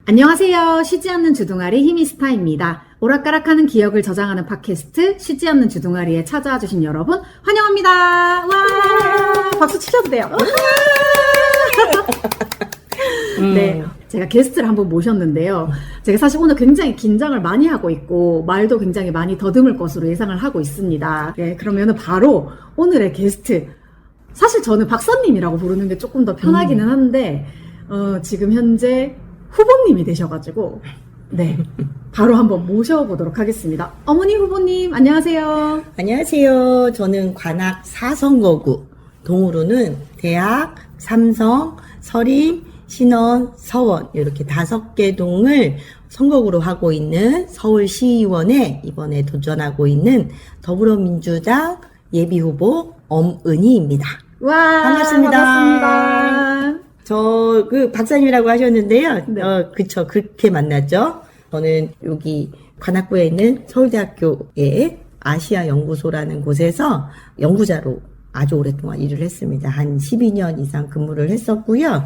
안녕하세요. 쉬지 않는 주둥아리 히미스타입니다. 오락가락하는 기억을 저장하는 팟캐스트 쉬지 않는 주둥아리에 찾아와 주신 여러분 환영합니다. 와, 박수 치셔도 돼요. 네, 제가 게스트를 한번 모셨는데요. 제가 사실 오늘 굉장히 긴장을 많이 하고 있고 말도 굉장히 많이 더듬을 것으로 예상을 하고 있습니다. 네, 그러면은 바로 오늘의 게스트, 사실 저는 박사님이라고 부르는 게 조금 더 편하기는 한데 지금 현재 후보님이 되셔가지고 네, 바로 한번 모셔보도록 하겠습니다. 어머니 후보님 안녕하세요. 안녕하세요. 저는 관악 사선거구, 동으로는 대학, 삼성, 서림, 신원, 서원 이렇게 5개 동을 선거구로 하고 있는 서울시의원에 이번에 도전하고 있는 더불어민주당 예비후보 엄은희입니다. 와, 반갑습니다. 반갑습니다. 박사님이라고 하셨는데요. 네. 그쵸. 그렇게 만났죠. 저는 여기 관악구에 있는 서울대학교의 아시아 연구소라는 곳에서 연구자로 아주 오랫동안 일을 했습니다. 한 12년 이상 근무를 했었고요.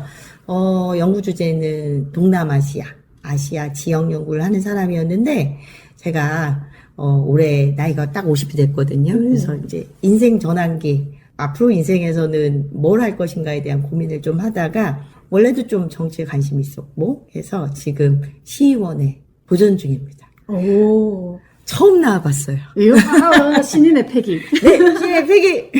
연구 주제는 동남아시아, 아시아 지역 연구를 하는 사람이었는데, 제가, 올해 나이가 딱 50이 됐거든요. 그래서 이제 인생 전환기, 앞으로 인생에서는 뭘 할 것인가에 대한 고민을 좀 하다가 원래도 좀 정치에 관심이 있었고 해서 지금 시의원에 도전 중입니다. 오, 처음 나와봤어요. 이야, 신인의 패기. 네, 신의 패기!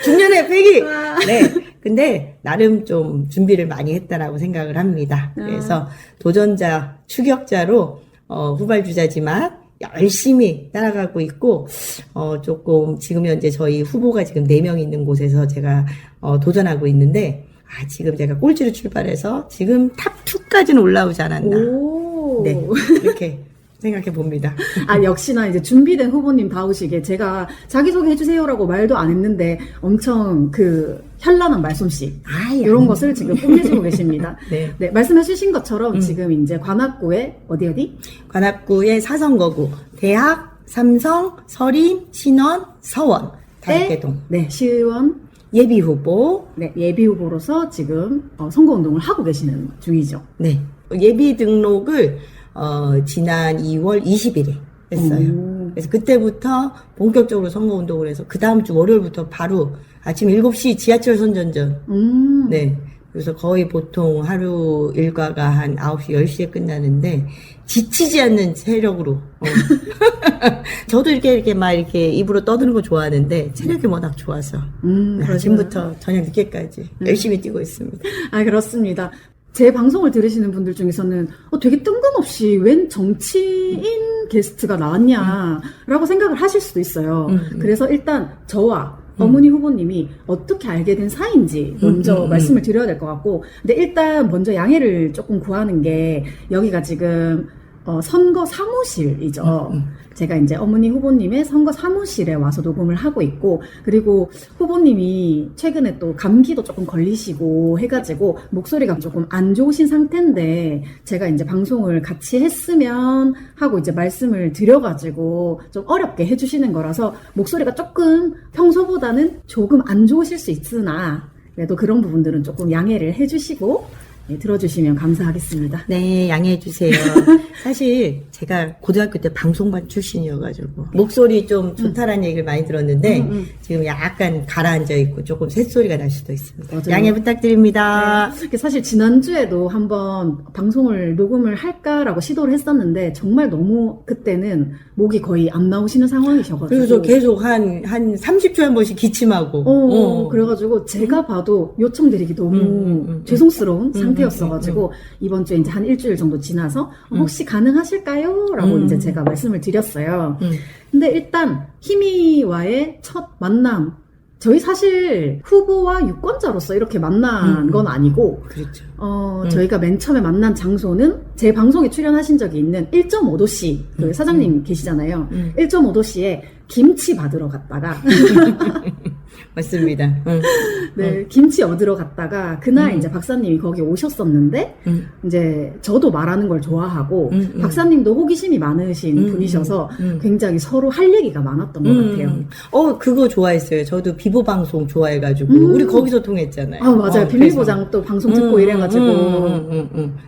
중년의 패기! 네. 근데 나름 좀 준비를 많이 했다라고 생각을 합니다. 그래서 도전자, 추격자로 후발주자지만 열심히 따라가고 있고, 조금, 지금 현재 저희 후보가 지금 4명 있는 곳에서 제가, 도전하고 있는데, 지금 제가 꼴찌로 출발해서 지금 탑2까지는 올라오지 않았나. 오. 네. 이렇게 생각해 봅니다. 역시나 이제 준비된 후보님 다우시게 제가 자기소개 해주세요라고 말도 안 했는데 엄청 현란한 말솜씨. 이런 것을 지금 뽐내시고 계십니다. 네. 네, 말씀해 주신 것처럼 지금 이제 관악구에 어디? 관악구의 사선거구, 대학, 삼성, 서림, 신원, 서원 5개 동. 네, 시의원. 예비후보. 네, 예비후보로서 지금 선거운동을 하고 계시는 중이죠. 네. 예비 등록을 지난 2월 20일에 했어요. 그래서 그때부터 본격적으로 선거운동을 해서 그 다음 주 월요일부터 바로 아침 7시 지하철 선전전. 네. 그래서 거의 보통 하루 일과가 한 9시, 10시에 끝나는데 지치지 않는 체력으로. 저도 이렇게 막 이렇게 입으로 떠드는 거 좋아하는데 체력이 워낙 좋아서 아침부터 저녁 늦게까지 열심히 뛰고 있습니다. 그렇습니다. 제 방송을 들으시는 분들 중에서는 되게 뜬금없이 웬 정치인 게스트가 나왔냐라고 생각을 하실 수도 있어요. 그래서 일단 저와 어머니 후보님이 어떻게 알게 된 사이인지 먼저 말씀을 드려야 될 것 같고, 근데 일단 먼저 양해를 조금 구하는 게, 여기가 지금 선거 사무실이죠. 제가 이제 어머니 후보님의 선거 사무실에 와서 녹음을 하고 있고, 그리고 후보님이 최근에 또 감기도 조금 걸리시고 해가지고 목소리가 조금 안 좋으신 상태인데, 제가 이제 방송을 같이 했으면 하고 이제 말씀을 드려가지고 좀 어렵게 해주시는 거라서 목소리가 조금 평소보다는 조금 안 좋으실 수 있으나, 그래도 그런 부분들은 조금 양해를 해주시고 들어주시면 감사하겠습니다. 네, 양해해주세요. 사실 제가 고등학교 때 방송반 출신이어가지고 목소리 좀 좋다라는 얘기를 많이 들었는데 지금 약간 가라앉아 있고 조금 쇳소리가 날 수도 있습니다. 맞아요. 양해 부탁드립니다. 네. 사실 지난주에도 한번 방송을 녹음을 할까라고 시도를 했었는데 정말 너무 그때는 목이 거의 안 나오시는 상황이셔가지고, 그래서 계속 한 30초에 한 번씩 기침하고 그래가지고 제가 봐도 요청드리기 너무 죄송스러운 상태였어가지고 이번 주에 이제 한 일주일 정도 지나서 혹시 가능하실까요? 라고 이제 제가 말씀을 드렸어요. 근데 일단 희미와의 첫 만남, 저희 사실 후보와 유권자로서 이렇게 만난 건 아니고, 그렇죠. 저희가 맨 처음에 만난 장소는 제 방송에 출연하신 적이 있는 1.5도씨 그 사장님 계시잖아요. 1.5도씨에 김치 받으러 갔다가 맞습니다. 네, 김치 얻으러 갔다가 그날 이제 박사님이 거기 오셨었는데 이제 저도 말하는 걸 좋아하고 박사님도 호기심이 많으신 분이셔서 굉장히 서로 할 얘기가 많았던 것 같아요. 그거 좋아했어요. 저도 비보 방송 좋아해가지고 우리 거기서 통했잖아요. 아, 맞아요. 비밀보장 또 방송 듣고 이래가지고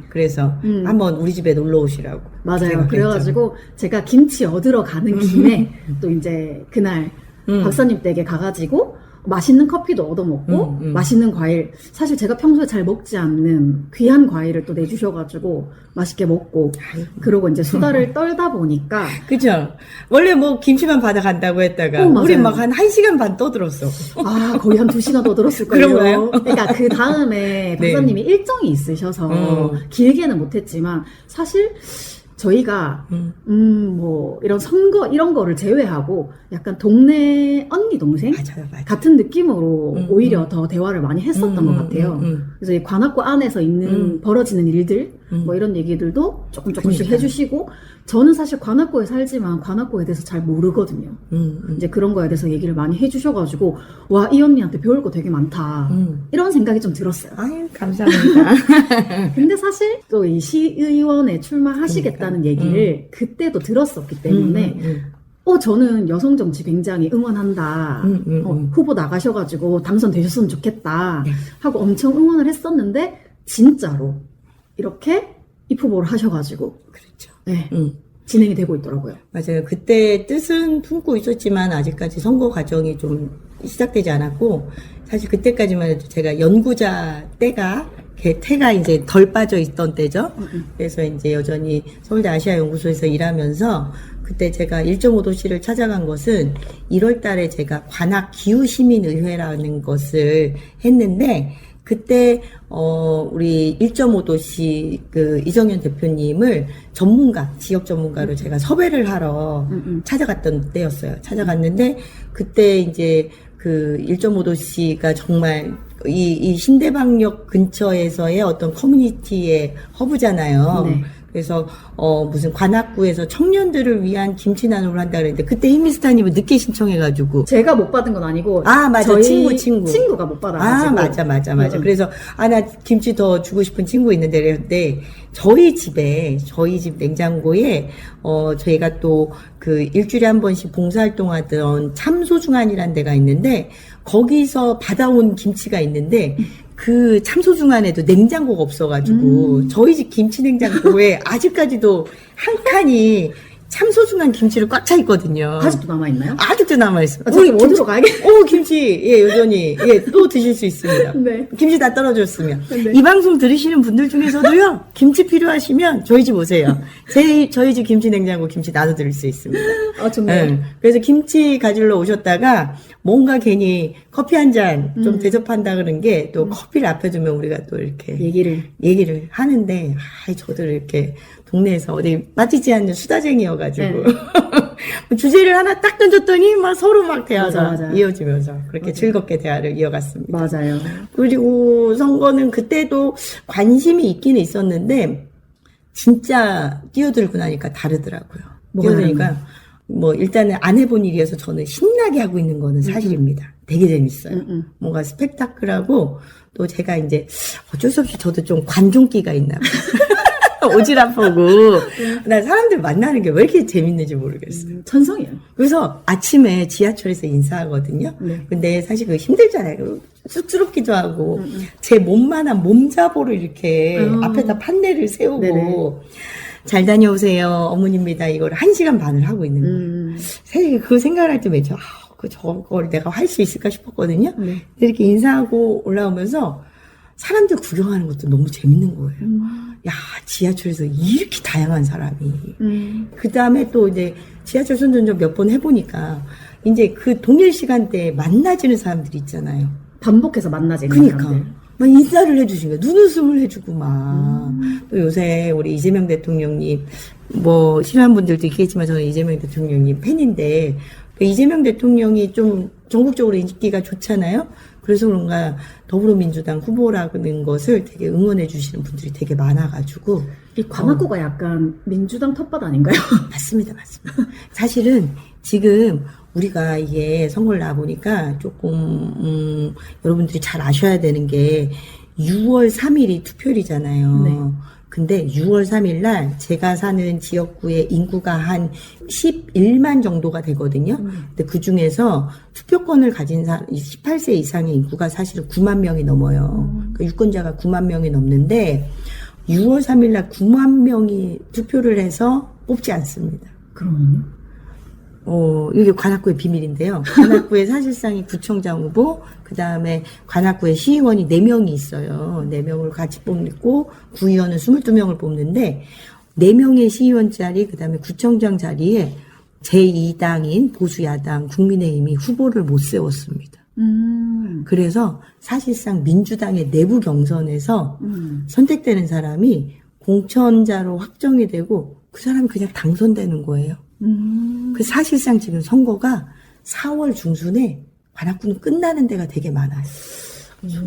그래서 한번 우리 집에 놀러 오시라고. 맞아요. 그래가지고 제가 김치 얻으러 가는 김에 또 이제 그날 박사님 댁에 가가지고 맛있는 커피도 얻어먹고 맛있는 과일, 사실 제가 평소에 잘 먹지 않는 귀한 과일을 또 내주셔가지고 맛있게 먹고 그러고 이제 수다를 떨다 보니까 그죠? 원래 뭐 김치만 받아간다고 했다가 맞아요. 우리 막 한 1시간 반 떠들었어. 아, 거의 한 2시간 더 들었을걸요. 그런가요? 그러니까 그 다음에 네. 박사님이 일정이 있으셔서 길게는 못했지만 사실 저희가 뭐 이런 선거 이런 거를 제외하고 약간 동네 언니 동생 맞아요. 같은 느낌으로 오히려 더 대화를 많이 했었던 것 같아요. 그래서 이 관악구 안에서 있는 벌어지는 일들 뭐 이런 얘기들도 조금씩 그러니까. 해주시고 저는 사실 관악구에 살지만 관악구에 대해서 잘 모르거든요. 이제 그런 거에 대해서 얘기를 많이 해주셔가지고 와, 이 언니한테 배울 거 되게 많다 이런 생각이 좀 들었어요. 아유, 감사합니다. 근데 사실 또 이 시의원에 출마하시겠다는 얘기를 그때도 들었었기 때문에 저는 여성 정치 굉장히 응원한다. 후보 나가셔가지고 당선되셨으면 좋겠다. 하고 엄청 응원을 했었는데 진짜로 이렇게 입후보를 하셔가지고 그렇죠. 네, 진행이 되고 있더라고요. 맞아요. 그때 뜻은 품고 있었지만 아직까지 선거 과정이 좀 시작되지 않았고 사실 그때까지만 해도 제가 연구자 태가 이제 덜 빠져 있던 때죠. 그래서 이제 여전히 서울대 아시아연구소에서 일하면서 그때 제가 1.5도시를 찾아간 것은 1월 달에 제가 관악 기후시민의회라는 것을 했는데 그때 우리 1.5도시 그 이정현 대표님을 지역 전문가로 제가 섭외를 하러 찾아갔던 때였어요. 찾아갔는데 그때 이제 그 1.5도시가 정말 이 신대방역 근처에서의 어떤 커뮤니티의 허브잖아요. 네. 그래서 무슨 관악구에서 청년들을 위한 김치 나눔을 한다 그랬는데 그때 히미스타님은 늦게 신청해가지고 제가 못 받은 건 아니고 맞아. 저희 친구가 못 받아가지고 맞아. 그래서 나 김치 더 주고 싶은 친구 있는데 그랬는데 저희 집 냉장고에 저희가 또 그 일주일에 한 번씩 봉사활동하던 참소중안이라는 데가 있는데 거기서 받아온 김치가 있는데 그 참소중안에도 냉장고가 없어가지고 저희 집 김치 냉장고에 아직까지도 한 칸이 참소중안 김치를 꽉 차 있거든요. 아직도 남아있나요? 아직도 남아있어요. 저기 어디로 가야겠어요? 김치, 여전히, 또 드실 수 있습니다. 네. 김치 다 떨어졌으면. 네. 이 방송 들으시는 분들 중에서도요, 김치 필요하시면 저희 집 오세요. 저희 집 김치 냉장고 김치 나눠드릴 수 있습니다. 좋네요. 네. 그래서 김치 가지러 오셨다가 뭔가 괜히 커피 한 잔 좀 대접한다 그런 게 또 커피를 앞에 두면 우리가 또 이렇게 얘기를 하는데, 저도 이렇게 동네에서 어디 빠지지 않는 수다쟁이여가지고 주제를 하나 딱 던졌더니 막 서로 막 대화가 맞아. 이어지면서 그렇게 즐겁게 대화를 이어갔습니다. 맞아요. 그리고 선거는 그때도 관심이 있기는 있었는데 진짜 뛰어들고 나니까 다르더라고요. 뛰어드니까 뭐 일단은 안 해본 일이어서 저는 신나게 하고 있는 거는 사실입니다. 되게 재밌어요. 뭔가 스펙타클하고 또 제가 이제 어쩔 수 없이 저도 좀 관종기가 있나 봐요. 오지랖하고 난 사람들 만나는 게 왜 이렇게 재밌는지 모르겠어요. 천성이에요. 그래서 아침에 지하철에서 인사하거든요. 근데 사실 그거 힘들잖아요. 쑥스럽기도 하고 제 몸만한 몸자보를 이렇게 앞에다 판넬을 세우고 네네. 잘 다녀오세요 어머니입니다 이걸 1시간 반을 하고 있는 거예요. 사실 그 생각을 할 때 맨 저걸 내가 할 수 있을까 싶었거든요. 근데 이렇게 인사하고 올라오면서 사람들 구경하는 것도 너무 재밌는 거예요. 야, 지하철에서 이렇게 다양한 사람이. 그 다음에 또 이제 지하철 선전적 몇 번 해보니까 이제 그 동일 시간대에 만나지는 사람들이 있잖아요. 반복해서 만나지는 그러니까. 사람들. 막 인사를 해주신 거예요. 눈웃음을 해주고 막. 또 요새 우리 이재명 대통령님, 뭐, 싫어하는 분들도 있겠지만 저는 이재명 대통령님 팬인데, 그 이재명 대통령이 좀 전국적으로 인기가 좋잖아요. 그래서 그런가 더불어민주당 후보라는 것을 되게 응원해 주시는 분들이 되게 많아가지고. 이 관악구가 약간 민주당 텃밭 아닌가요? 맞습니다. 사실은 지금 우리가 이게 선거를 나보니까 조금, 여러분들이 잘 아셔야 되는 게 6월 3일이 투표일이잖아요. 네. 근데 6월 3일 날 제가 사는 지역구의 인구가 한 11만 정도가 되거든요. 근데 그 중에서 투표권을 가진 18세 이상의 인구가 사실은 9만 명이 넘어요. 그러니까 유권자가 9만 명이 넘는데 6월 3일 날 9만 명이 투표를 해서 뽑지 않습니다. 그러면요? 이게 관악구의 비밀인데요. 관악구에 사실상이 구청장 후보, 그 다음에 관악구에 시의원이 4명이 있어요. 4명을 같이 뽑고, 구의원은 22명을 뽑는데, 4명의 시의원 자리, 그 다음에 구청장 자리에 제2당인 보수야당 국민의힘이 후보를 못 세웠습니다. 그래서 사실상 민주당의 내부 경선에서 선택되는 사람이 공천자로 확정이 되고, 그 사람이 그냥 당선되는 거예요. 그 사실상 지금 선거가 4월 중순에 관악구는 끝나는 데가 되게 많아요.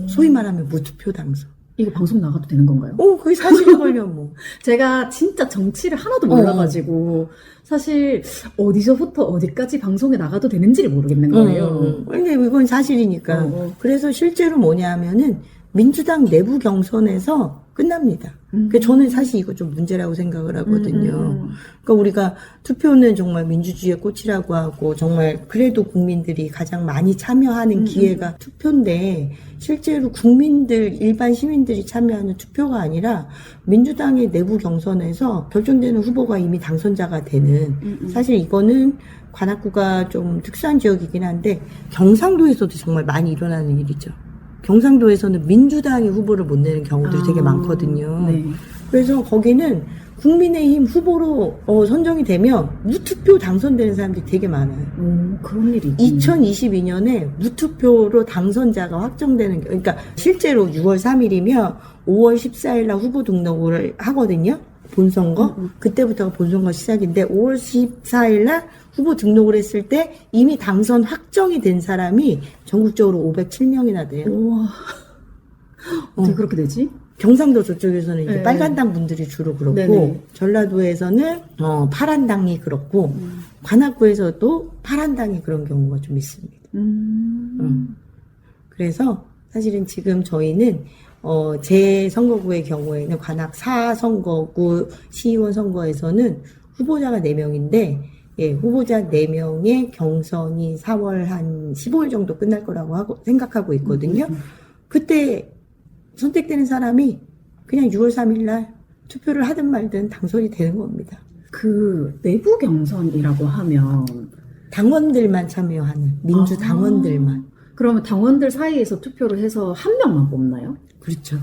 소위 말하면 무투표 당선. 이거 방송 나가도 되는 건가요? 그게 사실이걸요, 뭐. 제가 진짜 정치를 하나도 몰라가지고 사실 어디서부터 어디까지 방송에 나가도 되는지를 모르겠는 거예요. 근데 이건 사실이니까. 그래서 실제로 뭐냐면은 민주당 내부 경선에서 끝납니다. 그러니까 저는 사실 이거 좀 문제라고 생각을 하거든요. 그러니까 우리가 투표는 정말 민주주의의 꽃이라고 하고 정말 그래도 국민들이 가장 많이 참여하는 기회가 투표인데 실제로 국민들, 일반 시민들이 참여하는 투표가 아니라 민주당의 내부 경선에서 결정되는 후보가 이미 당선자가 되는 사실 이거는 관악구가 좀 특수한 지역이긴 한데 경상도에서도 정말 많이 일어나는 일이죠. 경상도에서는 민주당이 후보를 못 내는 경우들이 되게 많거든요. 네. 그래서 거기는 국민의힘 후보로 선정이 되면 무투표 당선되는 사람들이 되게 많아요. 그런 일이 있군요. 2022년에 무투표로 당선자가 확정되는 그러니까 실제로 6월 3일이면 5월 14일 날 후보 등록을 하거든요. 본선거. 그때부터가 본선거 시작인데 5월 14일 날 후보 등록을 했을 때 이미 당선 확정이 된 사람이 전국적으로 507명이나 돼요. 우와. 어떻게 그렇게 되지? 경상도 저쪽에서는 이제 네. 빨간당 분들이 주로 그렇고 네네. 전라도에서는 파란당이 그렇고 관악구에서도 파란당이 그런 경우가 좀 있습니다. 그래서 사실은 지금 저희는 제 선거구의 경우에는 관악 4선거구 시의원 선거에서는 후보자가 4명인데 예, 후보자 4명의 경선이 4월 한 15일 정도 끝날 거라고 생각하고 있거든요. 그때 선택되는 사람이 그냥 6월 3일 날 투표를 하든 말든 당선이 되는 겁니다. 그 내부 경선이라고 하면 당원들만 참여하는 민주당원들만. 그러면 당원들 사이에서 투표를 해서 한 명만 뽑나요? 그렇죠.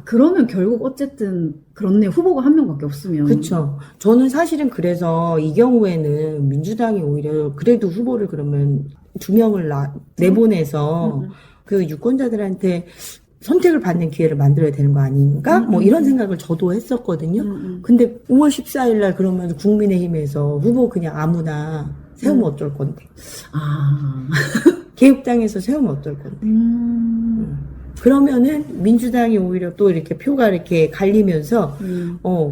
그러면 결국 어쨌든 그렇네요. 후보가 한 명밖에 없으면. 그렇죠. 저는 사실은 그래서 이 경우에는 민주당이 오히려 그래도 후보를 그러면 2명을 내보내서 그 유권자들한테 선택을 받는 기회를 만들어야 되는 거 아닌가? 뭐 이런 생각을 저도 했었거든요. 근데 5월 14일 날 그러면 국민의힘에서 후보 그냥 아무나 세우면 어쩔 건데. 개혁당에서 세우면 어쩔 건데. 그러면은 민주당이 오히려 또 이렇게 표가 이렇게 갈리면서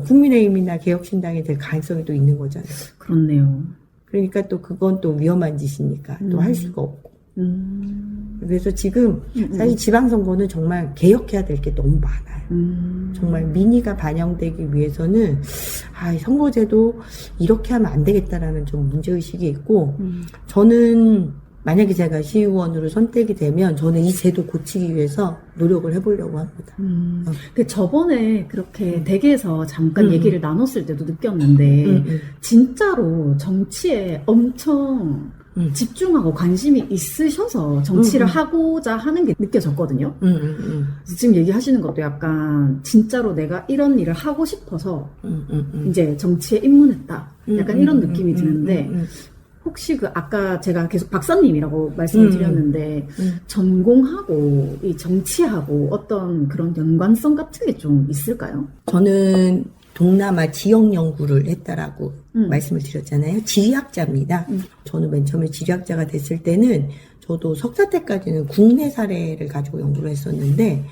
국민의힘이나 개혁신당이 될 가능성이 또 있는 거잖아요. 그렇네요. 그러니까 또 그건 또 위험한 짓이니까 또 할 수가 없고. 그래서 지금 사실 지방선거는 정말 개혁해야 될 게 너무 많아요. 정말 민의가 반영되기 위해서는 선거제도 이렇게 하면 안 되겠다라는 좀 문제의식이 있고 저는 만약에 제가 시의원으로 선택이 되면 저는 이 제도 고치기 위해서 노력을 해보려고 합니다. 저번에 그렇게 대개에서 잠깐 얘기를 나눴을 때도 느꼈는데 진짜로 정치에 엄청 집중하고 관심이 있으셔서 정치를 하고자 하는 게 느껴졌거든요. 지금 얘기하시는 것도 약간 진짜로 내가 이런 일을 하고 싶어서 이제 정치에 입문했다. 약간 이런 느낌이 드는데 혹시 아까 제가 계속 박사님이라고 말씀을 드렸는데, 전공하고 이 정치하고 어떤 그런 연관성 같은 게 좀 있을까요? 저는 동남아 지역 연구를 했다라고 말씀을 드렸잖아요. 지리학자입니다. 저는 맨 처음에 지리학자가 됐을 때는 저도 석사 때까지는 국내 사례를 가지고 연구를 했었는데,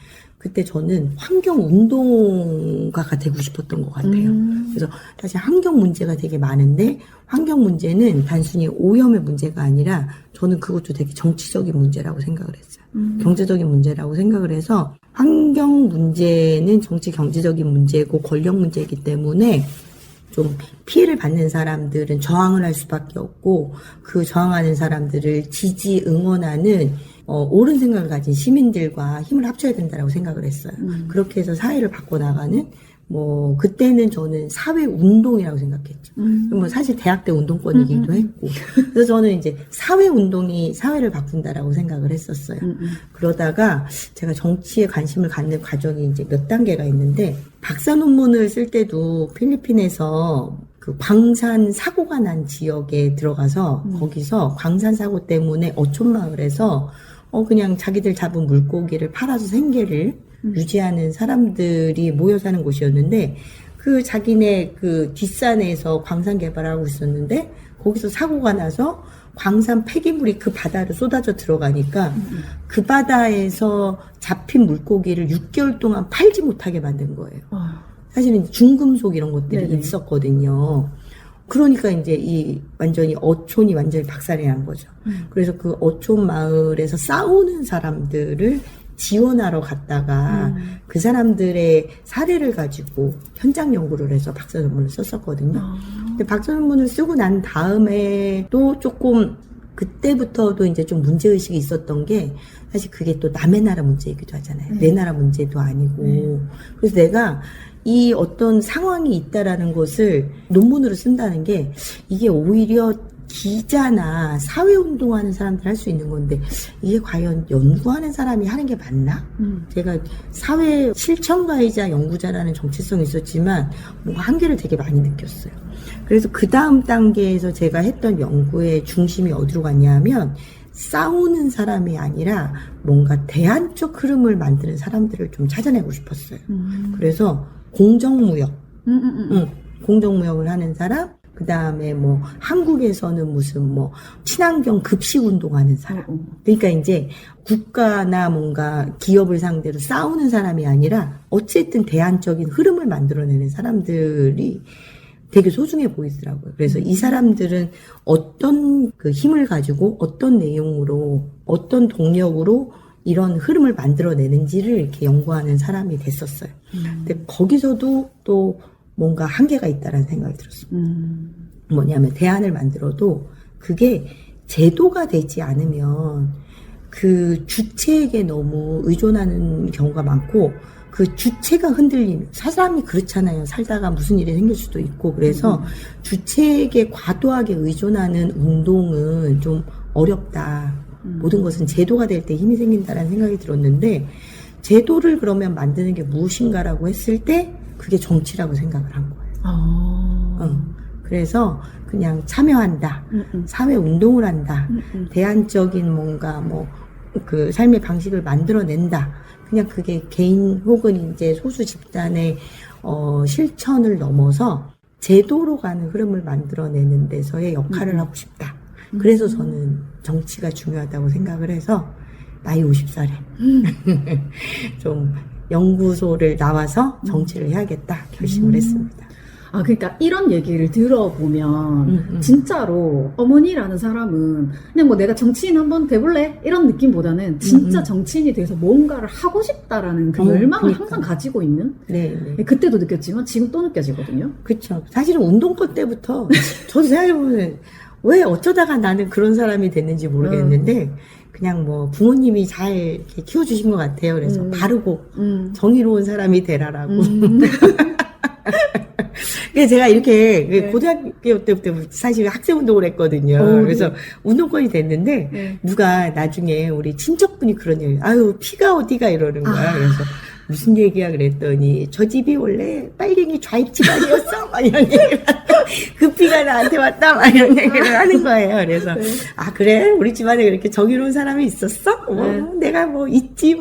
그때 저는 환경운동가가 되고 싶었던 것 같아요. 그래서 사실 환경 문제가 되게 많은데 환경 문제는 단순히 오염의 문제가 아니라 저는 그것도 되게 정치적인 문제라고 생각을 했어요. 경제적인 문제라고 생각을 해서 환경 문제는 정치 경제적인 문제고 권력 문제이기 때문에 좀 피해를 받는 사람들은 저항을 할 수밖에 없고 그 저항하는 사람들을 지지 응원하는 옳은 생각을 가진 시민들과 힘을 합쳐야 된다고 생각을 했어요. 그렇게 해서 사회를 바꿔나가는 그때는 저는 사회운동이라고 생각했죠. 뭐 사실 대학 때 운동권이기도 했고. 그래서 저는 이제 사회운동이 사회를 바꾼다라고 생각을 했었어요. 그러다가 제가 정치에 관심을 갖는 과정이 이제 몇 단계가 있는데, 박사 논문을 쓸 때도 필리핀에서 그 광산 사고가 난 지역에 들어가서 거기서 광산 사고 때문에 어촌마을에서 그냥 자기들 잡은 물고기를 팔아서 생계를 유지하는 사람들이 모여 사는 곳이었는데 그 자기네 그 뒷산에서 광산 개발하고 있었는데 거기서 사고가 나서 광산 폐기물이 그 바다로 쏟아져 들어가니까 그 바다에서 잡힌 물고기를 6개월 동안 팔지 못하게 만든 거예요. 사실은 중금속 이런 것들이 네네. 있었거든요. 그러니까 이제 완전히 어촌이 완전히 박살이 난 거죠. 그래서 그 어촌 마을에서 싸우는 사람들을 지원하러 갔다가 그 사람들의 사례를 가지고 현장 연구를 해서 박사 논문을 썼었거든요. 근데 박사 논문을 쓰고 난 다음에도 조금 그때부터도 이제 좀 문제의식이 있었던 게 사실 그게 또 남의 나라 문제이기도 하잖아요. 내 나라 문제도 아니고. 그래서 내가 이 어떤 상황이 있다라는 것을 논문으로 쓴다는 게 이게 오히려 기자나 사회운동하는 사람들 할 수 있는 건데 이게 과연 연구하는 사람이 하는 게 맞나? 제가 사회 실천가이자 연구자라는 정체성이 있었지만 한계를 되게 많이 느꼈어요. 그래서 그 다음 단계에서 제가 했던 연구의 중심이 어디로 갔냐면 싸우는 사람이 아니라 뭔가 대안적 흐름을 만드는 사람들을 좀 찾아내고 싶었어요. 그래서 공정무역, 공정무역을 하는 사람, 그 다음에 한국에서는 무슨 친환경 급식 운동하는 사람. 그러니까 이제 국가나 뭔가 기업을 상대로 싸우는 사람이 아니라 어쨌든 대안적인 흐름을 만들어내는 사람들이 되게 소중해 보이더라고요. 그래서 이 사람들은 어떤 그 힘을 가지고 어떤 내용으로 어떤 동력으로 이런 흐름을 만들어내는지를 이렇게 연구하는 사람이 됐었어요. 근데 거기서도 또 뭔가 한계가 있다라는 생각이 들었어요. 뭐냐면 대안을 만들어도 그게 제도가 되지 않으면 그 주체에게 너무 의존하는 경우가 많고 그 주체가 흔들리면 사람이 그렇잖아요. 살다가 무슨 일이 생길 수도 있고 그래서 주체에게 과도하게 의존하는 운동은 좀 어렵다. 모든 것은 제도가 될 때 힘이 생긴다라는 생각이 들었는데 제도를 그러면 만드는 게 무엇인가라고 했을 때 그게 정치라고 생각을 한 거예요. 그래서 그냥 참여한다. 사회운동을 한다. 대안적인 뭔가 그 삶의 방식을 만들어낸다. 그냥 그게 개인 혹은 이제 소수 집단의 실천을 넘어서 제도로 가는 흐름을 만들어내는 데서의 역할을 하고 싶다. 그래서 저는 정치가 중요하다고 생각을 해서 나이 50살에 좀 연구소를 나와서 정치를 해야겠다 결심을 했습니다. 그러니까 이런 얘기를 들어보면 진짜로 어머니라는 사람은 그냥 내가 정치인 한번 돼볼래? 이런 느낌보다는 진짜 정치인이 돼서 뭔가를 하고 싶다라는 그 열망을 그러니까. 항상 가지고 있는 네. 그때도 느꼈지만 지금 또 느껴지거든요. 그렇죠. 사실은 운동권 때부터 저도 생각해보면 왜 어쩌다가 나는 그런 사람이 됐는지 모르겠는데 그냥 부모님이 잘 이렇게 키워주신 것 같아요. 그래서 바르고 정의로운 사람이 되라라고. 그래서 제가 이렇게 고등학교 때부터 사실 학생운동을 했거든요. 그래서 운동권이 됐는데 누가 나중에 우리 친척분이 그런 얘기, 아유 피가 어디가 이러는 거야. 그래서 무슨 얘기야 그랬더니 저 집이 원래 빨갱이 좌익 집안이었어? 막 이런 얘기를 그 피가 나한테 왔다? 막 이런 얘기를 하는 거예요. 그래서 아 그래? 우리 집안에 그렇게 정의로운 사람이 있었어? 내가 있지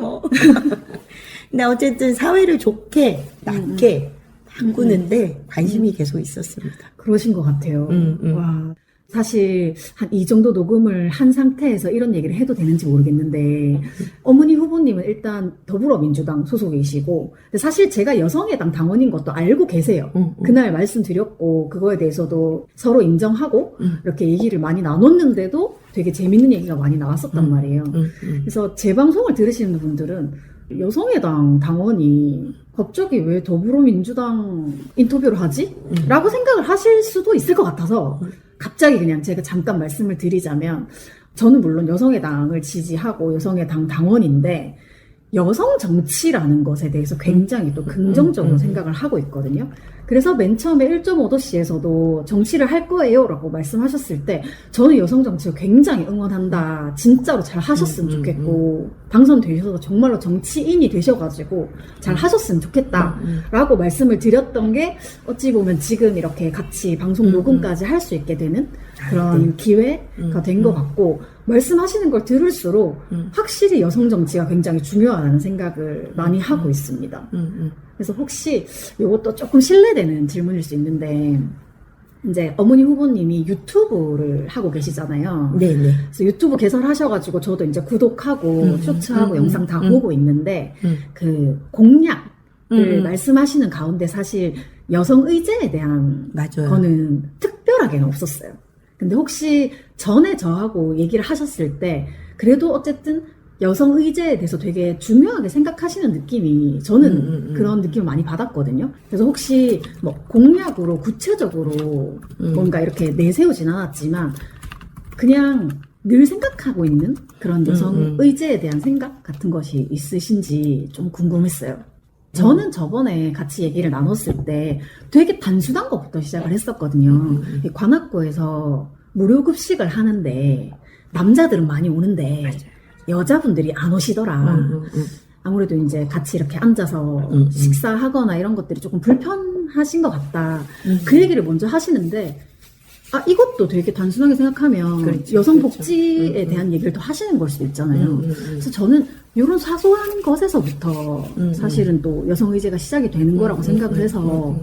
근데 어쨌든 사회를 좋게 낫게 바꾸는데 관심이 계속 있었습니다. 그러신 것 같아요. 와. 사실 한 이 정도 녹음을 한 상태에서 이런 얘기를 해도 되는지 모르겠는데 어머니 후보님은 일단 더불어민주당 소속이시고 근데 사실 제가 여성의당 당원인 것도 알고 계세요. 그날 말씀드렸고 그거에 대해서도 서로 인정하고 이렇게 얘기를 많이 나눴는데도 되게 재밌는 얘기가 많이 나왔었단 말이에요. 그래서 제 방송을 들으시는 분들은 여성의당 당원이 갑자기 왜 더불어민주당 인터뷰를 하지? 라고 생각을 하실 수도 있을 것 같아서 갑자기 그냥 제가 잠깐 말씀을 드리자면 저는 물론 여성의당을 지지하고 여성의당 당원인데 여성 정치라는 것에 대해서 굉장히 또 긍정적으로 생각을 하고 있거든요. 그래서 맨 처음에 1.5도씨에서도 정치를 할 거예요 라고 말씀하셨을 때 저는 여성 정치를 굉장히 응원한다. 진짜로 잘 하셨으면 좋겠고 당선되셔서 정말로 정치인이 되셔가지고 잘 하셨으면 좋겠다 라고 말씀을 드렸던 게 어찌 보면 지금 이렇게 같이 방송 녹음까지 할 수 있게 되는 그런 기회가 된 것 같고 말씀하시는 걸 들을수록 확실히 여성 정치가 굉장히 중요하다는 생각을 많이 하고 있습니다. 그래서 혹시 이것도 조금 신뢰되는 질문일 수 있는데 이제 어머니 후보님이 유튜브를 하고 계시잖아요. 네네. 그래서 유튜브 개설하셔가지고 저도 이제 구독하고 쇼츠하고 영상 다 보고 있는데 그 공약을 말씀하시는 가운데 사실 여성 의제에 대한 맞아요. 거는 특별하게는 없었어요. 근데 혹시 전에 저하고 얘기를 하셨을 때 그래도 어쨌든 여성 의제에 대해서 되게 중요하게 생각하시는 느낌이 저는 그런 느낌을 많이 받았거든요. 그래서 혹시 뭐 공약으로 구체적으로 뭔가 이렇게 내세우진 않았지만 그냥 늘 생각하고 있는 그런 여성 의제에 대한 생각 같은 것이 있으신지 좀 궁금했어요. 저는 저번에 같이 얘기를 나눴을 때 되게 단순한 것부터 시작을 했었거든요. 관악구에서 무료급식을 하는데 남자들은 많이 오는데 맞아요. 여자분들이 안 오시더라. 아무래도 이제 같이 이렇게 앉아서 식사하거나 이런 것들이 조금 불편하신 것 같다. 그 얘기를 먼저 하시는데 아 이것도 되게 단순하게 생각하면 그렇죠, 여성 그렇죠. 복지에 대한 얘기를 또 하시는 걸 수도 있잖아요. 그래서 저는 이런 사소한 것에서부터 사실은 또 여성 의제가 시작이 되는 거라고 생각을 해서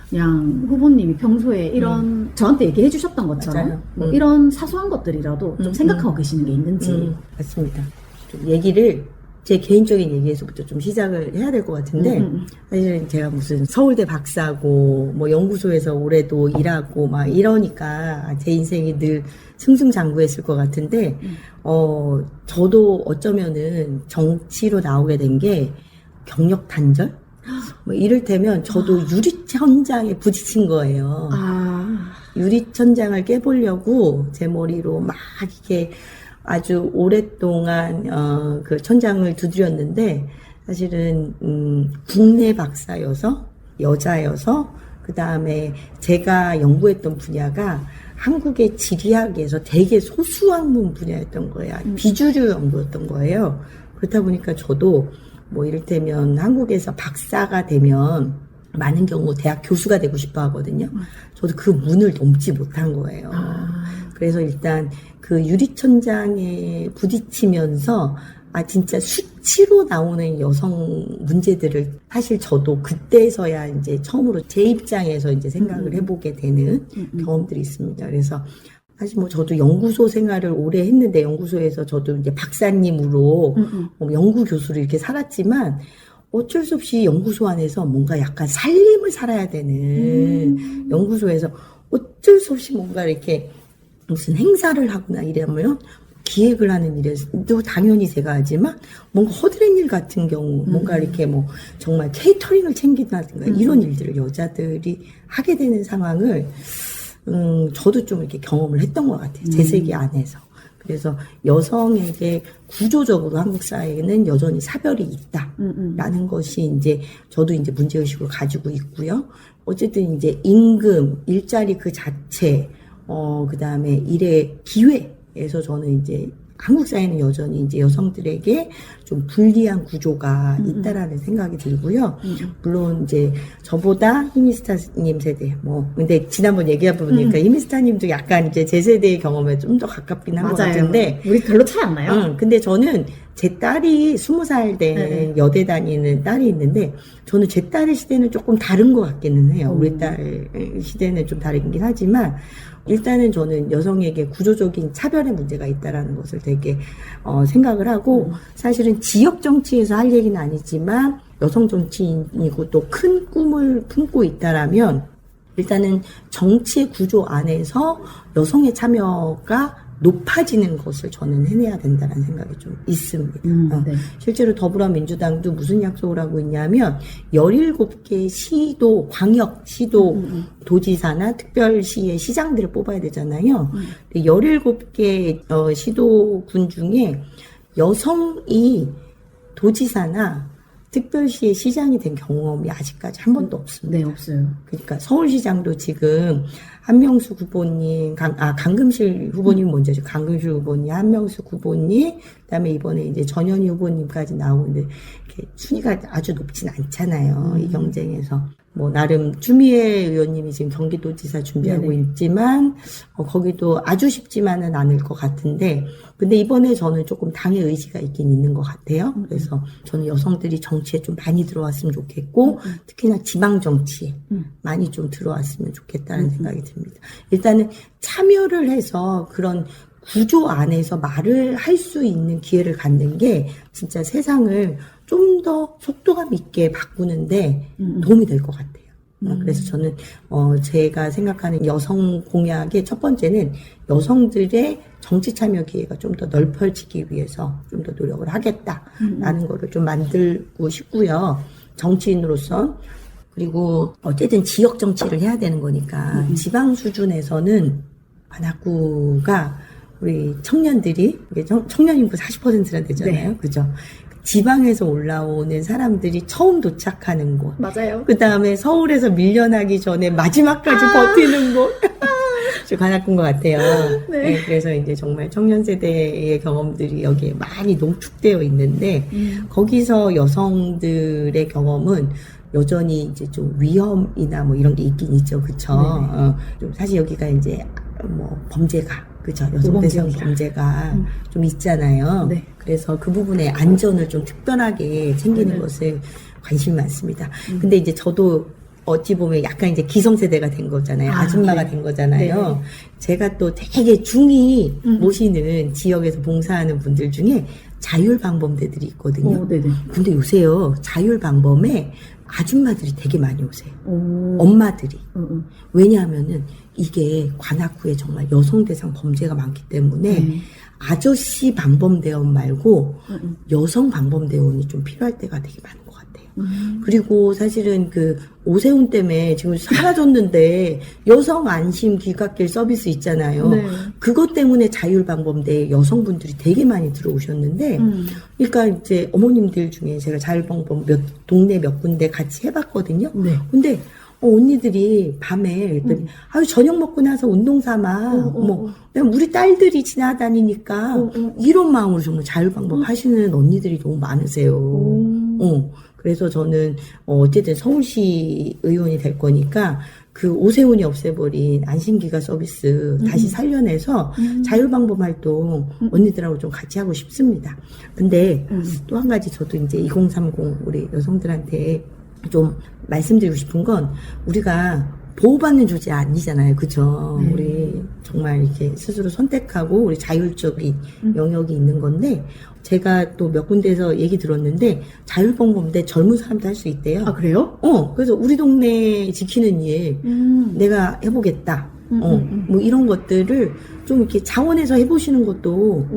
그냥 후보님이 평소에 이런 저한테 얘기해 주셨던 것처럼 맞아요. 뭐 이런 사소한 것들이라도 좀 생각하고 계시는 게 있는지. 맞습니다. 좀 얘기를 제 개인적인 얘기에서부터 좀 시작을 해야 될 것 같은데 사실은 제가 무슨 서울대 박사고 뭐 연구소에서 올해도 일하고 막 이러니까 제 인생이 늘 승승장구했을 것 같은데 저도 어쩌면은 정치로 나오게 된 게 경력 단절? 뭐 이를테면 저도 유리천장에 부딪힌 거예요. 유리천장을 깨보려고 제 머리로 막 이렇게 아주 오랫동안 그 천장을 두드렸는데 사실은 국내 박사여서 여자여서 그 다음에 제가 연구했던 분야가 한국의 지리학에서 되게 소수학문 분야였던 거예요. 비주류 연구였던 거예요. 그렇다 보니까 저도 뭐 이를테면 한국에서 박사가 되면 많은 경우 대학 교수가 되고 싶어 하거든요. 저도 그 문을 넘지 못한 거예요. 그래서 일단 그 유리천장에 부딪히면서 진짜 수치로 나오는 여성 문제들을 사실 저도 그때서야 이제 처음으로 제 입장에서 이제 생각을 해보게 되는 경험들이 있습니다. 그래서 사실 뭐 저도 연구소 생활을 오래 했는데 연구소에서 저도 이제 박사님으로 연구 교수로 이렇게 살았지만 어쩔 수 없이 연구소 안에서 뭔가 약간 살림을 살아야 되는 연구소에서 어쩔 수 없이 뭔가 이렇게 무슨 행사를 하거나 이러면 기획을 하는 일에도 당연히 제가 하지만 뭔가 허드렛 일 같은 경우 뭔가 이렇게 뭐 정말 케이터링을 챙긴다든가 이런 일들을 여자들이 하게 되는 상황을 저도 좀 이렇게 경험을 했던 것 같아요. 제 세계 안에서. 그래서 여성에게 구조적으로 한국 사회에는 여전히 사별이 있다라는 것이 이제 저도 이제 문제의식을 가지고 있고요. 어쨌든 이제 임금, 일자리 그 자체, 그 다음에 일의 기회에서 저는 이제 한국 사회는 여전히 이제 여성들에게 좀 불리한 구조가 있다라는 생각이 들고요. 물론 이제 저보다 히미스타님 세대, 근데 지난번 얘기해보니까 히미스타님도 약간 이제 제 세대의 경험에 좀 더 가깝긴 한 것 같은데. 우리 별로 차이 안 나요? 근데 저는 제 딸이 20살 된 여대 다니는 딸이 있는데, 저는 제 딸의 시대는 조금 다른 것 같기는 해요. 우리 딸 시대는 좀 다르긴 하지만, 일단은 저는 여성에게 구조적인 차별의 문제가 있다라는 것을 되게 생각을 하고 사실은 지역 정치에서 할 얘기는 아니지만 여성 정치인이고 또 큰 꿈을 품고 있다라면 일단은 정치의 구조 안에서 여성의 참여가 높아지는 것을 저는 해내야 된다는 생각이 좀 있습니다. 네. 실제로 더불어민주당도 무슨 약속을 하고 있냐면 17개 시도, 광역 시도 도지사나 특별시의 시장들을 뽑아야 되잖아요. 17개 시도군 중에 여성이 도지사나 특별시의 시장이 된 경험이 아직까지 한 번도 없습니다. 네, 없어요. 그러니까 서울시장도 지금 한명숙 후보님, 강금실 후보님 먼저죠. 강금실 후보님, 한명숙 후보님, 그다음에 이번에 이제 전현희 후보님까지 나오는데 이렇게 순위가 아주 높진 않잖아요. 이 경쟁에서. 뭐 나름 추미애 의원님이 지금 경기도지사 준비하고 네네. 있지만 거기도 아주 쉽지만은 않을 것 같은데 근데 이번에 저는 조금 당의 의지가 있긴 있는 것 같아요. 그래서 저는 여성들이 정치에 좀 많이 들어왔으면 좋겠고 특히나 지방 정치에 많이 좀 들어왔으면 좋겠다는 생각이 듭니다. 일단은 참여를 해서 그런 구조 안에서 말을 할 수 있는 기회를 갖는 게 진짜 세상을 좀 더 속도감 있게 바꾸는데 도움이 될 것 같아요. 그래서 저는 제가 생각하는 여성 공약의 첫 번째는 여성들의 정치 참여 기회가 좀 더 넓혀지기 위해서 좀 더 노력을 하겠다라는 거를 좀 만들고 싶고요. 정치인으로서 그리고 어쨌든 지역 정치를 해야 되는 거니까 지방 수준에서는 관악구가 우리 청년들이 청년 인구 40%나 되잖아요. 네. 그죠? 지방에서 올라오는 사람들이 처음 도착하는 곳. 맞아요. 그 다음에 서울에서 밀려나기 전에 마지막까지 버티는 곳. 저 관악구인 것 같아요. 네. 네, 그래서 이제 정말 청년 세대의 경험들이 여기에 많이 농축되어 있는데, 거기서 여성들의 경험은 여전히 이제 좀 위험이나 뭐 이런 게 있긴 있죠. 그쵸? 좀 사실 여기가 이제 뭐 범죄가 그죠. 여성 대상 범죄가 좀 있잖아요. 네. 그래서 그 부분에 안전을 좀 특별하게 챙기는 것을 관심이 많습니다. 근데 이제 저도 어찌 보면 약간 이제 기성세대가 된 거잖아요. 아줌마가 네. 된 거잖아요. 네. 제가 또 되게 중히 모시는 지역에서 봉사하는 분들 중에 자율방범대들이 있거든요. 네네. 근데 요새요, 자율방범에 아줌마들이 되게 많이 오세요. 오. 엄마들이. 응. 왜냐하면은 이게 관악구에 정말 여성 대상 범죄가 많기 때문에 아저씨 방범대원 말고 여성 방범대원이 좀 필요할 때가 되게 많은 것 같아요. 그리고 사실은 그 오세훈 때문에 지금 사라졌는데 여성 안심 귀갓길 서비스 있잖아요. 네. 그것 때문에 자율방범대에 여성분들이 되게 많이 들어오셨는데 그러니까 이제 어머님들 중에 제가 자율방범 동네 몇 군데 같이 해봤거든요. 네. 근데 언니들이 밤에 그랬더니 아유 저녁 먹고 나서 운동 삼아 뭐 그냥 우리 딸들이 지나다니니까 이런 마음으로 정말 자율방법 하시는 언니들이 너무 많으세요. 그래서 저는 어쨌든 서울시 의원이 될 거니까 그 오세훈이 없애버린 안심기가 서비스 다시 살려내서 자율방법 활동 언니들하고 좀 같이 하고 싶습니다. 근데 또 한 가지 저도 이제 2030 우리 여성들한테 좀 말씀드리고 싶은 건 우리가 보호받는 존재 아니잖아요. 그죠? 우리 정말 이렇게 스스로 선택하고 우리 자율적인 영역이 있는 건데 제가 또 몇 군데에서 얘기 들었는데 자율방범대 젊은 사람도 할 수 있대요. 아, 그래요? 그래서 우리 동네 지키는 일 내가 해보겠다. 뭐 이런 것들을 좀 이렇게 자원해서 해보시는 것도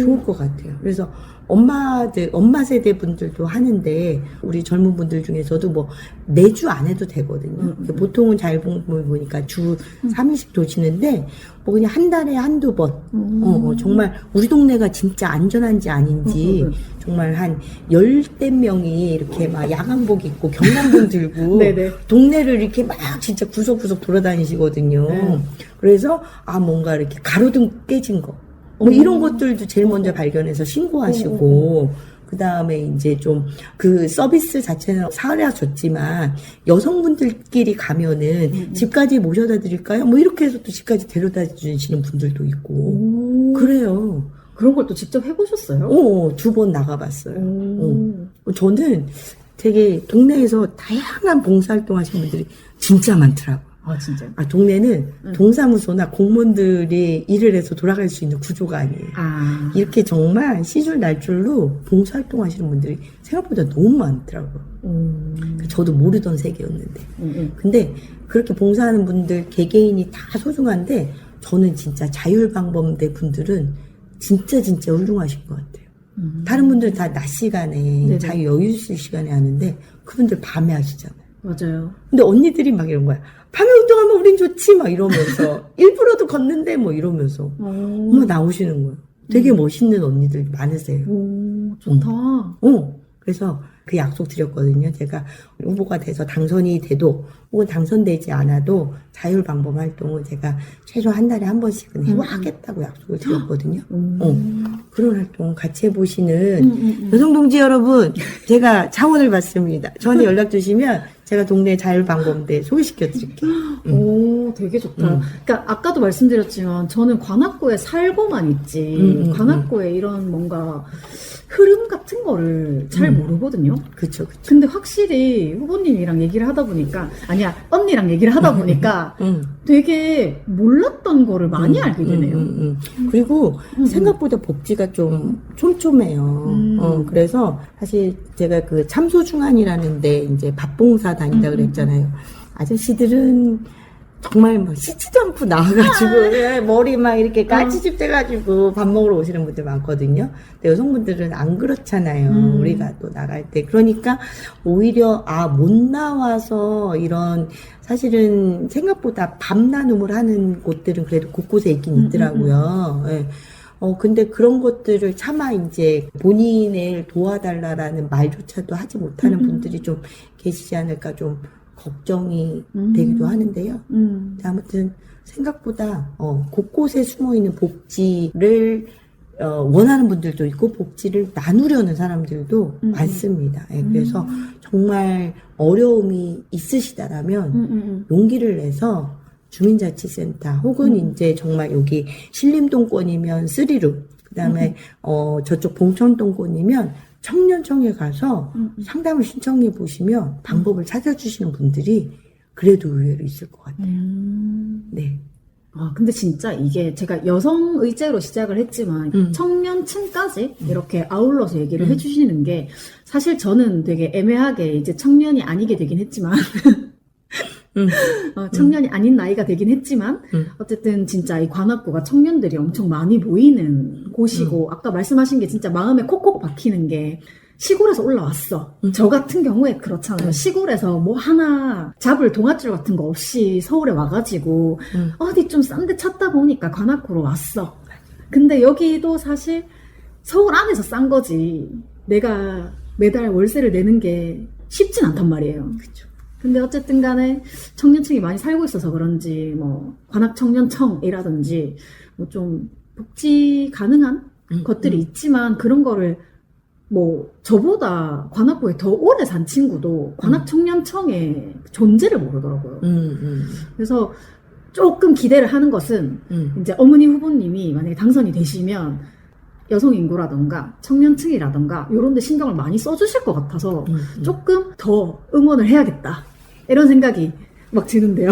좋을 것 같아요. 그래서 엄마 세대 분들도 하는데, 우리 젊은 분들 중에서도 뭐, 매주 안 해도 되거든요. 보통은 자율방범을 보니까 주 3일씩 도시는데, 뭐 그냥 한 달에 한두 번, 정말 우리 동네가 진짜 안전한지 아닌지, 정말 한 10대 명이 이렇게 막 야광복 입고 경량봉 들고, 네네. 동네를 이렇게 막 진짜 구석구석 돌아다니시거든요. 그래서, 뭔가 이렇게 가로등 깨진 거. 뭐 이런 것들도 제일 먼저 발견해서 신고하시고 그 다음에 이제 좀 그 서비스 자체는 사라졌지만 여성분들끼리 가면은 집까지 모셔다 드릴까요? 뭐 이렇게 해서 또 집까지 데려다 주시는 분들도 있고 그래요. 그런 걸 또 직접 해보셨어요? 2번 나가봤어요. 저는 되게 동네에서 다양한 봉사활동 하시는 분들이 진짜 많더라고요. 아, 진짜요? 동네는 동사무소나 공무원들이 일을 해서 돌아갈 수 있는 구조가 아니에요. 아. 이렇게 정말 시줄 날줄로 봉사활동 하시는 분들이 생각보다 너무 많더라고요. 저도 모르던 세계였는데. 근데 그렇게 봉사하는 분들 개개인이 다 소중한데 저는 진짜 자율방범대 분들은 진짜 훌륭하신 것 같아요. 다른 분들 다 낮 시간에 네네. 자유 여유 있을 시간에 하는데 그분들 밤에 하시잖아요. 맞아요. 근데 언니들이 막 이런 거야. 밤에 운동하면 우린 좋지 막 이러면서 일부러도 걷는데 뭐 이러면서 엄마 나오시는 거예요. 되게 멋있는 언니들 많으세요. 오, 좋다. 그래서 그 약속 드렸거든요. 제가 후보가 돼서 당선이 돼도 혹은 당선되지 않아도 자율방범 활동을 제가 최소 한 달에 한 번씩은 해와하겠다고 약속을 드렸거든요. 그런 활동 같이 해보시는 여성동지 여러분, 제가 자원을 받습니다. 저한테 연락 주시면 제가 동네 자율방범대 소개시켜 드릴게요. 오, 되게 좋다. 그러니까 아까도 말씀드렸지만 저는 관악구에 살고만 있지 관악구에 이런 뭔가 흐름 같은 거를 잘 모르거든요. 그쵸. 근데 확실히 후보님이랑 얘기를 하다 보니까 아니야 언니랑 얘기를 하다 보니까 되게 몰랐던 거를 많이 알게 되네요. 그리고 생각보다 복지가 좀 촘촘해요. 그래서 사실 제가 그 참소중안이라는데 이제 밥봉사 다닌다 그랬잖아요. 아저씨들은 정말 막 씻지도 않고 나와가지고 머리 막 이렇게 까치집 돼가지고 밥 먹으러 오시는 분들 많거든요. 근데 여성분들은 안 그렇잖아요. 우리가 또 나갈 때. 그러니까 오히려 못 나와서 이런 사실은 생각보다 밤 나눔을 하는 곳들은 그래도 곳곳에 있긴 있더라고요. 예. 근데 그런 것들을 차마 이제 본인을 도와달라라는 말조차도 하지 못하는 분들이 좀 계시지 않을까 좀 걱정이 되기도 하는데요. 아무튼 생각보다 곳곳에 숨어있는 복지를 원하는 분들도 있고 복지를 나누려는 사람들도 많습니다. 예, 그래서 정말 어려움이 있으시다라면 용기를 내서 주민자치센터 혹은 이제 정말 여기 신림동권이면 쓰리룸 그다음에 저쪽 봉천동권이면 청년청에 가서 상담을 신청해 보시면 방법을 찾아주시는 분들이 그래도 의외로 있을 것 같아요. 네. 근데 진짜 이게 제가 여성 의제로 시작을 했지만 청년층까지 이렇게 아울러서 얘기를 해주시는 게 사실 저는 되게 애매하게 이제 청년이 아니게 되긴 했지만 청년이 아닌 나이가 되긴 했지만 어쨌든 진짜 이 관악구가 청년들이 엄청 많이 모이는 곳이고 아까 말씀하신 게 진짜 마음에 콕콕 박히는 게 시골에서 올라왔어. 저 같은 경우에 그렇잖아요. 시골에서 뭐 하나 잡을 동아줄 같은 거 없이 서울에 와가지고 어디 좀 싼 데 찾다 보니까 관악구로 왔어. 근데 여기도 사실 서울 안에서 싼 거지 내가 매달 월세를 내는 게 쉽진 않단 말이에요. 그쵸. 근데 어쨌든 간에 청년층이 많이 살고 있어서 그런지 뭐 관악청년청이라든지 뭐 좀 복지 가능한 것들이 있지만 그런 거를 뭐 저보다 관악구에 더 오래 산 친구도 관악청년청의 존재를 모르더라고요. 그래서 조금 기대를 하는 것은 이제 어머니 후보님이 만약에 당선이 되시면 여성 인구라던가 청년층이라던가 이런 데 신경을 많이 써주실 것 같아서 조금 더 응원을 해야겠다 이런 생각이 막 드는데요.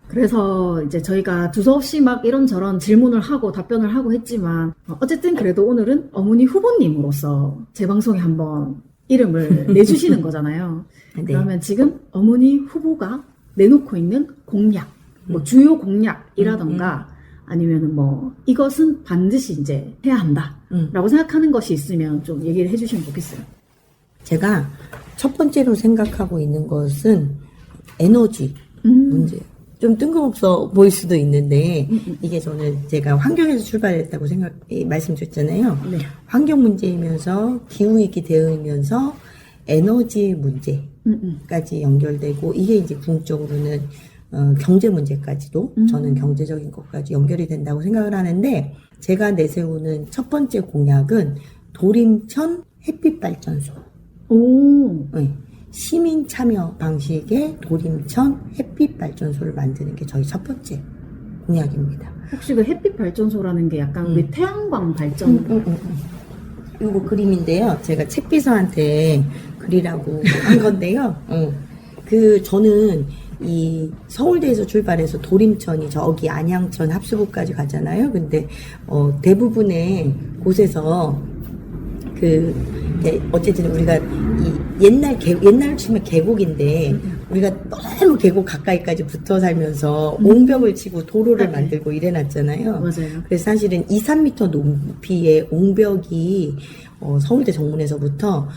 그래서 이제 저희가 두서없이 막 이런저런 질문을 하고 답변을 하고 했지만 어쨌든 그래도 오늘은 어머니 후보님으로서 제 방송에 한번 이름을 내주시는 거잖아요. 네. 그러면 지금 어머니 후보가 내놓고 있는 공약, 뭐 주요 공약이라던가 아니면은 뭐 이것은 반드시 이제 해야 한다라고 생각하는 것이 있으면 좀 얘기를 해주시면 좋겠어요. 제가 첫 번째로 생각하고 있는 것은 에너지 문제예요. 좀 뜬금없어 보일 수도 있는데 이게 저는 제가 환경에서 출발했다고 말씀드렸잖아요. 네. 환경 문제이면서 기후위기 대응이면서 에너지 문제까지 연결되고 이게 이제 궁극적으로는 경제 문제까지도 저는 경제적인 것까지 연결이 된다고 생각을 하는데 제가 내세우는 첫 번째 공약은 도림천 햇빛발전소. 오. 네. 시민 참여 방식의 도림천 햇빛발전소를 만드는 게 저희 첫 번째 공약입니다. 혹시 그 햇빛 발전소라는 게 약간 왜 태양광 발전? 이거 그림인데요. 제가 책비서한테 그리라고 한 건데요. 저는 이 서울대에서 출발해서 도림천이 저기 안양천 합수부까지 가잖아요. 근데 대부분의 곳에서 어쨌든 우리가 옛날 치면 계곡인데 우리가 너무 계곡 가까이까지 붙어 살면서 옹벽을 치고 도로를 만들고 이래놨잖아요. 맞아요. 그래서 사실은 2, 3m 높이의 옹벽이 서울대 정문에서부터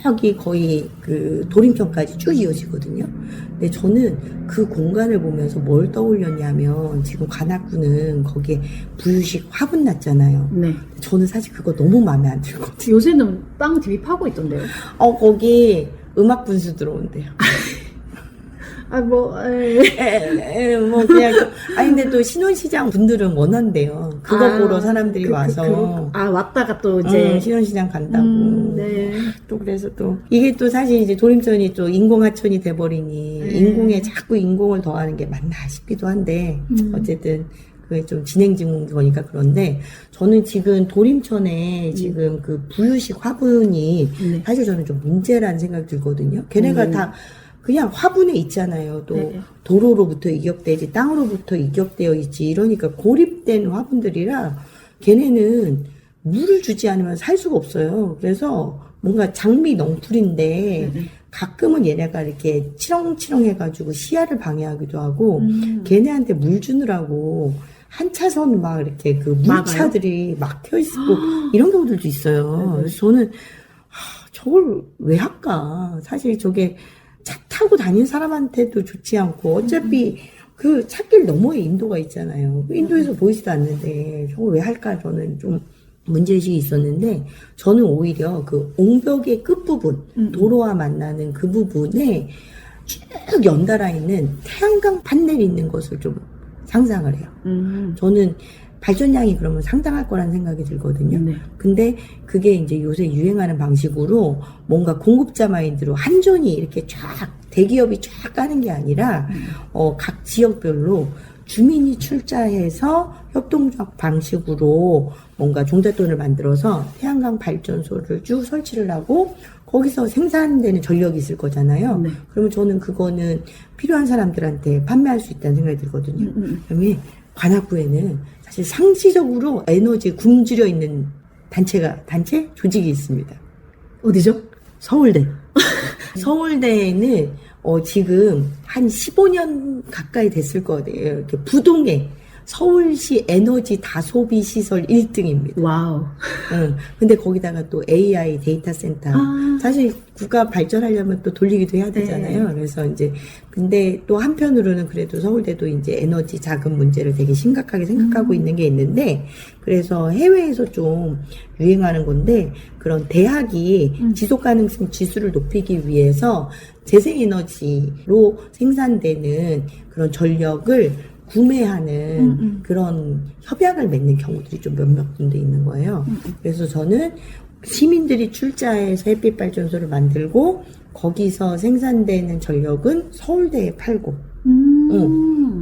저기 거의 그 도림천까지 쭉 이어지거든요. 근데 저는 그 공간을 보면서 뭘 떠올렸냐면 지금 관악구는 거기에 부유식 화분 났잖아요. 네. 저는 사실 그거 너무 마음에 안 들거든요. 요새는 빵 드립하고 있던데요. 거기 음악 분수 들어온대요. 뭐 그냥 근데 또 신혼시장 분들은 원한대요. 그거 보러 사람들이 와서 왔다가 또 이제 신혼시장 간다고. 네. 또 그래서 또 이게 또 사실 이제 도림천이 또 인공하천이 돼버리니 자꾸 인공을 더하는 게 맞나 싶기도 한데 어쨌든 그게 좀 진행 중인 거니까 그런데 저는 지금 도림천에 지금 그 부유식 화분이 사실 저는 좀 문제라는 생각이 들거든요. 걔네가 다 그냥 화분에 있잖아요. 또 도로로부터 이격되지 땅으로부터 이격되어 있지. 이러니까 고립된 화분들이라 걔네는 물을 주지 않으면 살 수가 없어요. 그래서 뭔가 장미 넝풀인데 가끔은 얘네가 이렇게 치렁치렁 해가지고 시야를 방해하기도 하고 걔네한테 물 주느라고 한 차선 막 이렇게 그 물차들이 막혀 있고 이런 경우들도 있어요. 그래서 저는 저걸 왜 할까? 사실 저게 차 타고 다니는 사람한테도 좋지 않고 어차피 그 찻길 너머에 인도가 있잖아요. 인도에서 보이지도 않는데 저걸 왜 할까? 저는 좀 문제의식이 있었는데 저는 오히려 그 옹벽의 끝부분 도로와 만나는 그 부분에 쭉 연달아 있는 태양광 판넬이 있는 것을 좀 상상을 해요. 저는 발전량이 그러면 상당할 거라는 생각이 들거든요. 네. 근데 그게 이제 요새 유행하는 방식으로 뭔가 공급자 마인드로 한전이 이렇게 쫙 대기업이 쫙 까는 게 아니라 각 지역별로 주민이 출자해서 협동조합 방식으로 뭔가 종잣돈을 만들어서 태양광 발전소를 쭉 설치를 하고 거기서 생산되는 전력이 있을 거잖아요. 네. 그러면 저는 그거는 필요한 사람들한테 판매할 수 있다는 생각이 들거든요. 그러면 관악구에는 사실 상시적으로 에너지 굶주려 있는 조직이 있습니다. 어디죠? 서울대. 서울대에는 지금 한 15년 가까이 됐을 거예요. 이렇게 부동의 서울시 에너지 다소비 시설 1등입니다. 와우. 근데 거기다가 또 AI 데이터 센터. 사실 국가 발전하려면 또 돌리기도 해야 되잖아요. 그래서 이제, 근데 또 한편으로는 그래도 서울대도 이제 에너지 자금 문제를 되게 심각하게 생각하고 있는 게 있는데, 그래서 해외에서 좀 유행하는 건데, 그런 대학이 지속 가능성 지수를 높이기 위해서 재생에너지로 생산되는 그런 전력을 구매하는 그런 협약을 맺는 경우들이 좀 몇몇 군데 있는 거예요. 그래서 저는 시민들이 출자해서 햇빛발전소를 만들고 거기서 생산되는 전력은 서울대에 팔고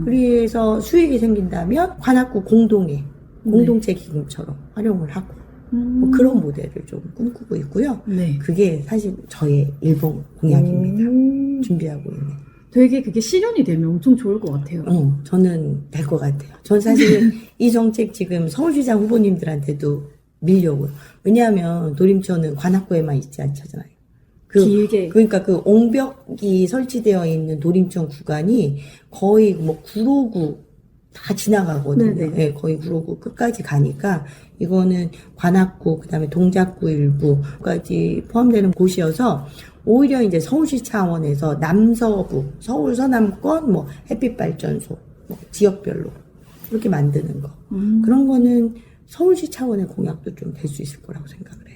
그래서 수익이 생긴다면 관악구 공동체 기금처럼 활용을 하고 뭐 그런 모델을 좀 꿈꾸고 있고요. 네. 그게 사실 저의 일본 공약입니다. 준비하고 있는. 되게 그게 실현이 되면 엄청 좋을 것 같아요. 저는 될 것 같아요. 전 사실 이 정책 지금 서울시장 후보님들한테도 밀려고요. 왜냐하면 도림천은 관악구에만 있지 않잖아요. 길게. 그러니까 그 옹벽이 설치되어 있는 도림천 구간이 거의 뭐 구로구 다 지나가거든요. 네, 거의 구로구 끝까지 가니까 이거는 관악구, 그다음에 동작구 일부까지 포함되는 곳이어서 오히려 이제 서울시 차원에서 남서부, 서울 서남권, 뭐 햇빛발전소, 뭐 지역별로 이렇게 만드는 거. 그런 거는 서울시 차원의 공약도 좀 될 수 있을 거라고 생각을 해요.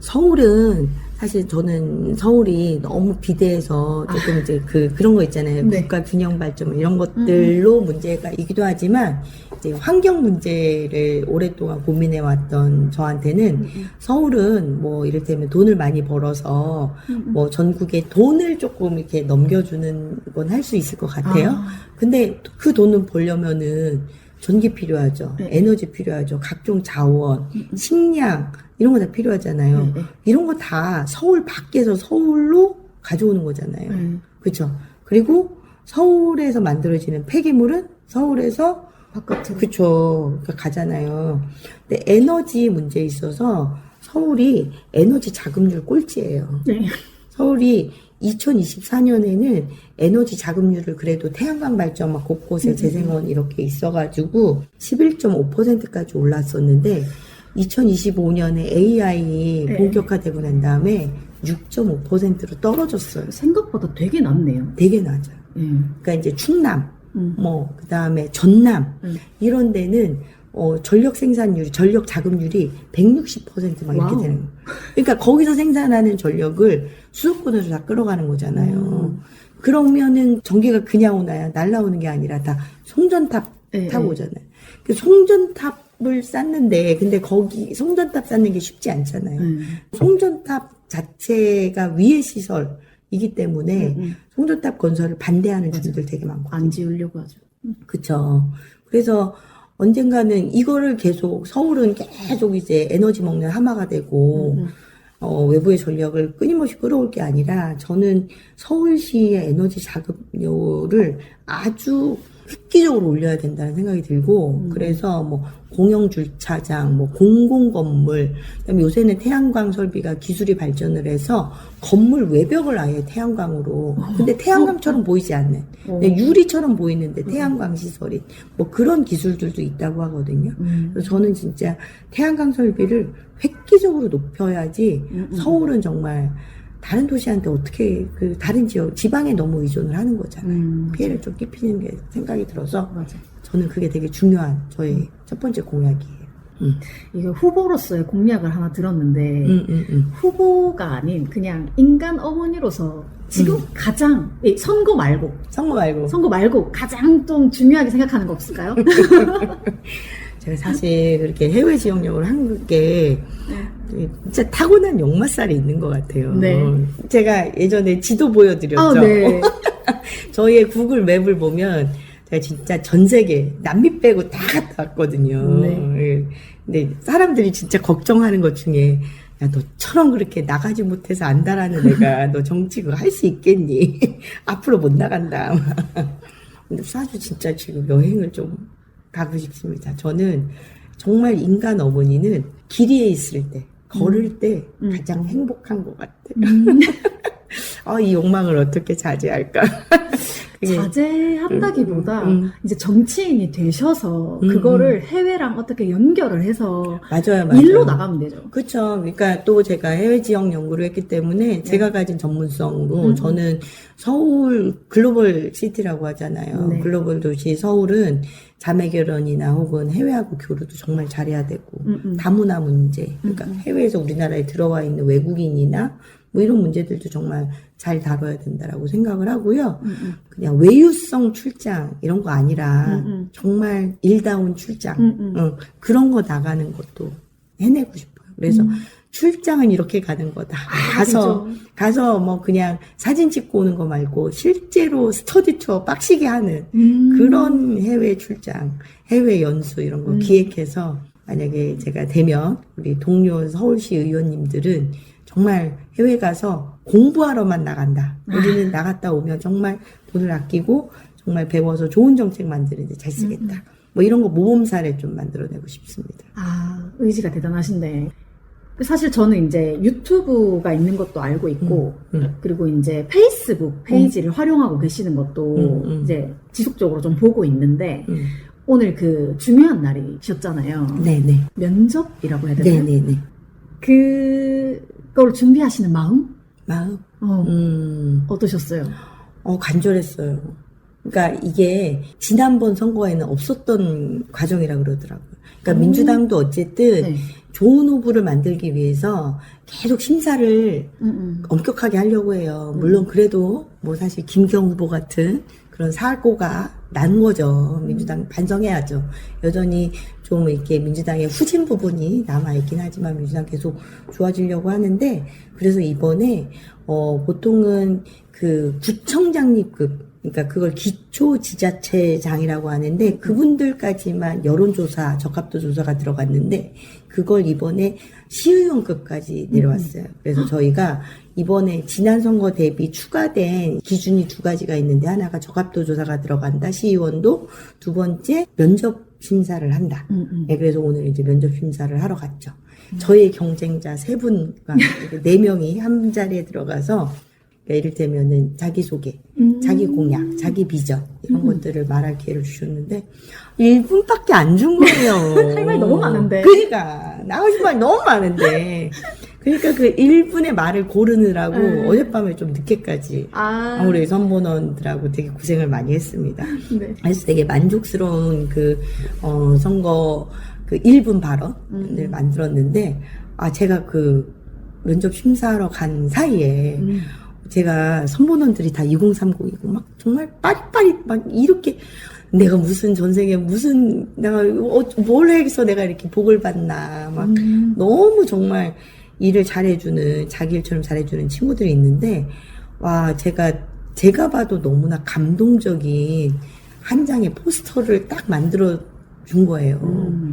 서울은 사실 저는 서울이 너무 비대해서 조금 이제 그런 거 있잖아요. 네. 국가 균형 발전 뭐 이런 것들로 문제가 있기도 하지만 이제 환경 문제를 오랫동안 고민해왔던 저한테는 서울은 뭐 이를테면 돈을 많이 벌어서 뭐 전국에 돈을 조금 이렇게 넘겨주는 건 할 수 있을 것 같아요. 근데 그 돈을 벌려면은 전기 필요하죠. 네. 에너지 필요하죠. 각종 자원, 식량 이런 거 다 필요하잖아요. 네. 이런 거 다 서울 밖에서 서울로 가져오는 거잖아요. 그렇죠. 그리고 서울에서 만들어지는 폐기물은 서울에서 바깥으로. 그쵸. 그러니까 가잖아요. 근데 에너지 문제에 있어서 서울이 에너지 자급률 꼴찌예요. 네. 서울이 2024년에는 에너지 자급률을 그래도 태양광 발전 막 곳곳에 재생원 이렇게 있어가지고 11.5%까지 올랐었는데 2025년에 AI 네. 본격화되고 난 다음에 6.5%로 떨어졌어요. 생각보다 되게 낮네요. 되게 낮아요. 예. 그러니까 이제 충남, 음. 그 다음에 전남, 음. 이런 데는, 전력 생산율이, 전력 자급률이 160% 막 이렇게 와우. 되는 거예요. 그러니까 거기서 생산하는 전력을 수도권으로 다 끌어가는 거잖아요. 그러면은 전기가 그냥 오나요? 날라오는 게 아니라 다 송전탑 네, 타고 네. 오잖아요. 그 송전탑을 쌓는데, 근데 거기 송전탑 쌓는 게 쉽지 않잖아요. 송전탑 자체가 위의 시설이기 때문에 송전탑 건설을 반대하는 주민들 되게 많고. 안 지으려고 하죠. 그쵸. 그래서 언젠가는 이거를 계속, 서울은 계속 이제 에너지 먹는 하마가 되고, 외부의 전력을 끊임없이 끌어올 게 아니라, 저는 서울시의 에너지 자급률을 아주 획기적으로 올려야 된다는 생각이 들고, 그래서 뭐, 공영주차장, 뭐, 공공건물, 그다음에 요새는 태양광 설비가 기술이 발전을 해서 건물 외벽을 아예 태양광으로, 근데 태양광처럼 보이지 않는, 그냥 유리처럼 보이는데 태양광 시설이, 뭐 그런 기술들도 있다고 하거든요. 그래서 저는 진짜 태양광 설비를 획기적으로 높여야지 서울은 정말 다른 도시한테 어떻게 다른 지역 지방에 너무 의존을 하는 거잖아요. 피해를 좀 끼치는 게 생각이 들어서 맞아. 저는 그게 되게 중요한 저의 첫 번째 공약이에요. 이게 후보로서의 공약을 하나 들었는데 후보가 아닌 그냥 인간 어머니로서 지금 가장 선거 말고 가장 좀 중요하게 생각하는 거 없을까요? 제가 사실 그렇게 해외 지역령을 한 게 진짜 타고난 역마살이 있는 것 같아요. 네. 제가 예전에 지도 보여드렸죠. 아, 네. 저희의 구글 맵을 보면 제가 진짜 전 세계 남미 빼고 다 갔다 왔거든요. 네. 예. 근데 사람들이 진짜 걱정하는 것 중에 야, 너처럼 그렇게 나가지 못해서 안다라는 애가 너 정치 그거 할 수 있겠니? 앞으로 못 나간다. 근데 사실 진짜 지금 여행을 좀 가고 싶습니다. 저는 정말 인간 어머니는 길이에 있을 때, 걸을 때 가장 행복한 것 같아요. 이 욕망을 어떻게 자제할까? 그게, 자제한다기보다 이제 정치인이 되셔서 그거를 해외랑 어떻게 연결을 해서 맞아요. 일로 나가면 되죠. 그렇죠. 그러니까 또 제가 해외 지역 연구를 했기 때문에 제가 가진 전문성으로 저는 서울 글로벌 시티라고 하잖아요. 네. 글로벌 도시 서울은 자매 결혼이나 혹은 해외하고 교류도 정말 잘해야 되고 다문화 문제, 그러니까 해외에서 우리나라에 들어와 있는 외국인이나 뭐 이런 문제들도 정말 잘 다뤄야 된다라고 생각을 하고요. 그냥 외유성 출장 이런 거 아니라 정말 일다운 출장 그런 거 나가는 것도 해내고 싶어요. 그래서 출장은 이렇게 가는 거다. 가서 뭐 그냥 사진 찍고 오는 거 말고 실제로 스터디 투어 빡시게 하는 그런 해외 출장, 해외 연수 이런 거 기획해서 만약에 제가 되면 우리 동료 서울시 의원님들은 정말 해외 가서 공부하러만 나간다. 우리는 나갔다 오면 정말 돈을 아끼고 정말 배워서 좋은 정책 만드는데 잘 쓰겠다. 뭐 이런 거 모범 사례 좀 만들어내고 싶습니다. 의지가 대단하신데. 사실 저는 이제 유튜브가 있는 것도 알고 있고, 그리고 이제 페이스북 페이지를 활용하고 계시는 것도 이제 지속적으로 좀 보고 있는데, 오늘 그 중요한 날이셨잖아요. 네네. 면접이라고 해야 되나요? 네네네. 그걸 준비하시는 마음? 어떠셨어요? 간절했어요. 그러니까 이게 지난번 선거에는 없었던 과정이라 그러더라고요. 그러니까 민주당도 어쨌든 네. 좋은 후보를 만들기 위해서 계속 심사를 엄격하게 하려고 해요. 물론 그래도 뭐 사실 김경 후보 같은 그런 사고가 난 거죠. 민주당 반성해야죠. 여전히 좀 이렇게 민주당의 후진 부분이 남아있긴 하지만 민주당 계속 좋아지려고 하는데, 그래서 이번에 보통은 그 구청장님급 그러니까 그걸 기초지자체장이라고 하는데 그분들까지만 여론조사, 적합도 조사가 들어갔는데 그걸 이번에 시의원급까지 내려왔어요. 그래서 저희가 이번에 지난 선거 대비 추가된 기준이 2가지가 있는데 하나가 적합도 조사가 들어간다. 시의원도 두 번째 면접 심사를 한다. 네, 그래서 오늘 이제 면접 심사를 하러 갔죠. 저의 경쟁자 3분과 4명이 한 자리에 들어가서 그러니까 이를테면은 자기소개, 자기 공약, 자기 비전 이런 것들을 말할 기회를 주셨는데 1분밖에 안 준 거예요. 할 말이 너무 많은데. 그러니까 나오신 말이 너무 많은데 그러니까 그 1분의 말을 고르느라고 어젯밤에 좀 늦게까지 우리 선본원들하고 되게 고생을 많이 했습니다. 네. 그래서 되게 만족스러운 선거 1분 발언을 만들었는데 제가 그 면접 심사하러 간 사이에 제가 선본원들이 다 2030이고 막 정말 빠릿빠릿 막 이렇게 내가 무슨 전생에 내가 뭘 해서 내가 이렇게 복을 받나 막 너무 정말 일을 잘해주는 자기 일처럼 잘해주는 친구들이 있는데 와 제가 봐도 너무나 감동적인 한 장의 포스터를 딱 만들어 준 거예요.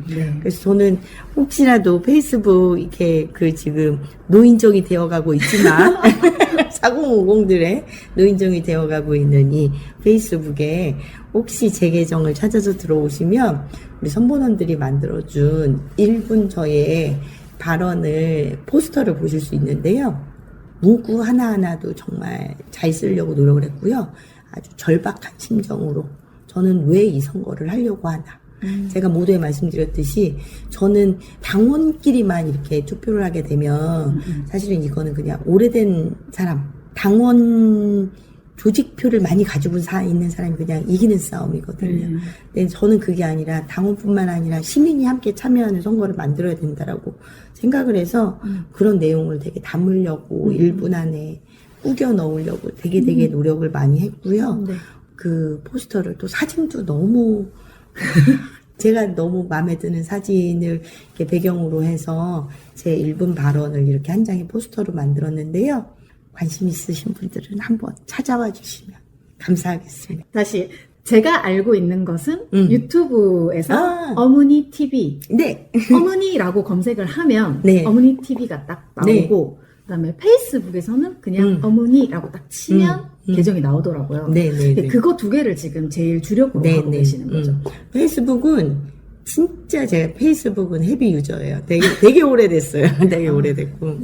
네. 그래서 저는 혹시라도 페이스북 이렇게 지금 노인정이 되어가고 있지만 4050들의 노인정이 되어가고 있는 이 페이스북에 혹시 제 계정을 찾아서 들어오시면 우리 선본원들이 만들어준 1분 저의 발언을 포스터를 보실 수 있는데요. 문구 하나하나도 정말 잘 쓰려고 노력을 했고요. 아주 절박한 심정으로 저는 왜 이 선거를 하려고 하나. 제가 모두에 말씀드렸듯이 저는 당원끼리만 이렇게 투표를 하게 되면 사실은 이거는 그냥 오래된 사람, 당원 조직표를 많이 가지고 있는 사람이 그냥 이기는 싸움이거든요. 근데 저는 그게 아니라 당원뿐만 아니라 시민이 함께 참여하는 선거를 만들어야 된다라고 생각을 해서 그런 내용을 되게 담으려고 1분 안에 꾸겨 넣으려고 되게 노력을 많이 했고요. 네. 그 포스터를 또 사진도 너무 제가 너무 마음에 드는 사진을 이렇게 배경으로 해서 제 1분 발언을 이렇게 한 장의 포스터로 만들었는데요. 관심 있으신 분들은 한번 찾아와 주시면 감사하겠습니다. 다시 제가 알고 있는 것은 유튜브에서 어머니 TV, 네, 어머니라고 검색을 하면 네. 어머니 TV가 딱 나오고 그다음에 페이스북에서는 그냥 어머니라고 딱 치면 계정이 나오더라고요. 네. 그거 2개를 지금 제일 주력으로 하고 계시는 거죠. 페이스북은 진짜 제가 페이스북은 헤비 유저예요. 되게 오래됐어요. 되게 오래됐고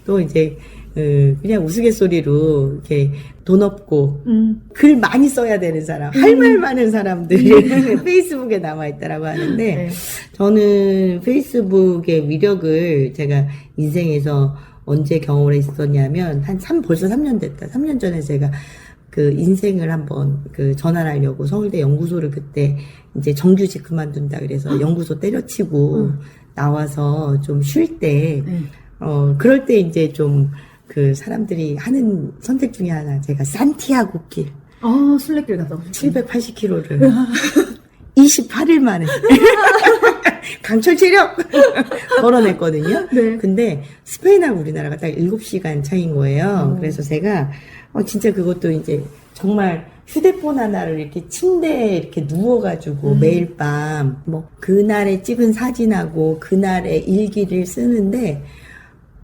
또 이제 그냥 우스갯소리로 이렇게 돈 없고 글 많이 써야 되는 사람, 할 말 많은 사람들이 페이스북에 남아 있다라고 하는데 네. 저는 페이스북의 위력을 제가 인생에서 언제 경험을 했었냐면 벌써 3년 됐다. 3년 전에 제가 그 인생을 한번 전환 하려고 서울대 연구소를 그때 이제 정규직 그만둔다 그래서 연구소 때려치고 나와서 좀 쉴 때 그럴 때 이제 좀 사람들이 하는 선택 중에 하나 제가 산티아고 길 순례길 갔다 오셨어요. 780km를 28일 만에 강철 체력 걸어냈거든요. 네. 근데 스페인하고 우리나라가 딱 7시간 차이인 거예요. 그래서 제가 진짜 그것도 이제 정말 휴대폰 하나를 이렇게 침대에 이렇게 누워가지고 매일 밤 그날에 찍은 사진하고 그날의 일기를 쓰는데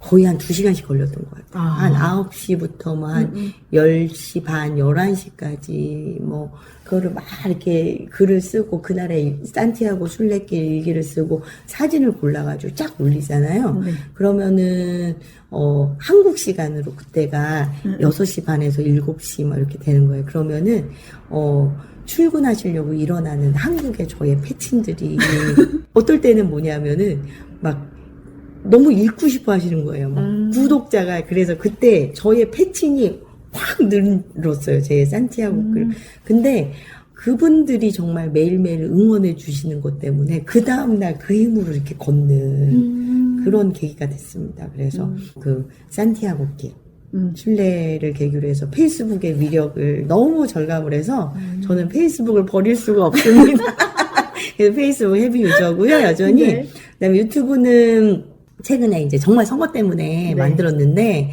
거의 한 2시간씩 걸렸던 것 같아요. 한 9시부터 한 10시 반, 11시까지 그거를 막 이렇게 글을 쓰고 그날의 산티아고 순례길 일기를 쓰고 사진을 골라가지고 쫙 올리잖아요. 그러면은 한국 시간으로 그때가 6시 반에서 7시 이렇게 되는 거예요. 그러면은 출근하시려고 일어나는 한국의 저의 패친들이 어떨 때는 뭐냐면은 너무 읽고 싶어 하시는 거예요. 구독자가. 그래서 그때 저의 패친이 확 늘었어요. 제 산티아고 글. 근데 그분들이 정말 매일매일 응원해 주시는 것 때문에 그 다음날 그 힘으로 이렇게 걷는 그런 계기가 됐습니다. 그래서 산티아고 길. 순례를 계기로 해서 페이스북의 위력을 너무 절감을 해서 저는 페이스북을 버릴 수가 없습니다. 그래서 페이스북 헤비 유저고요, 여전히. 그다음에 유튜브는 최근에 이제 정말 선거 때문에 만들었는데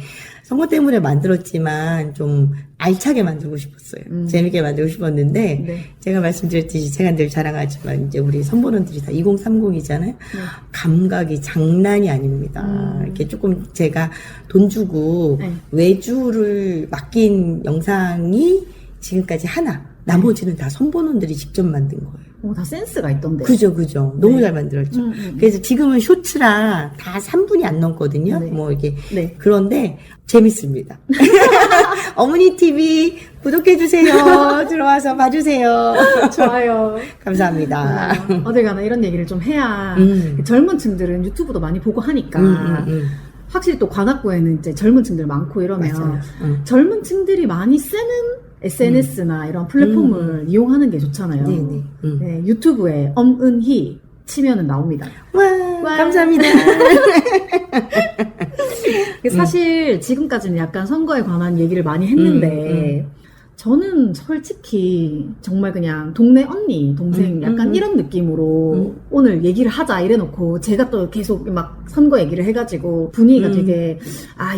선거 때문에 만들었지만 좀 알차게 만들고 싶었어요. 재밌게 만들고 싶었는데 네. 제가 말씀드렸듯이 제가 늘 자랑하지만 이제 우리 선보원들이 다 2030이잖아요. 감각이 장난이 아닙니다. 이렇게 조금 제가 돈 주고 네. 외주를 맡긴 영상이 지금까지 하나, 나머지는 다 선보원들이 직접 만든 거예요. 다 센스가 있던데. 그죠. 너무 네. 잘 만들었죠. 그래서 지금은 쇼츠라 다 3분이 안 넘거든요. 네. 뭐 이게. 네. 그런데 재밌습니다. 어머니 TV 구독해주세요. 들어와서 봐주세요. 좋아요. 감사합니다. 어딜 가나 이런 얘기를 좀 해야 젊은 층들은 유튜브도 많이 보고 하니까 확실히 또 관악구에는 이제 젊은 층들 많고 이러면 맞아요. 젊은 층들이 많이 쓰는 SNS나 이런 플랫폼을 이용하는 게 좋잖아요. 네네. 네, 유튜브에 엄은희 치면은 나옵니다. 와, 감사합니다. 사실 지금까지는 약간 선거에 관한 얘기를 많이 했는데 저는 솔직히 정말 그냥 동네 언니, 동생 약간 이런 느낌으로 오늘 얘기를 하자 이래놓고 제가 또 계속 막 선거 얘기를 해가지고 분위기가 되게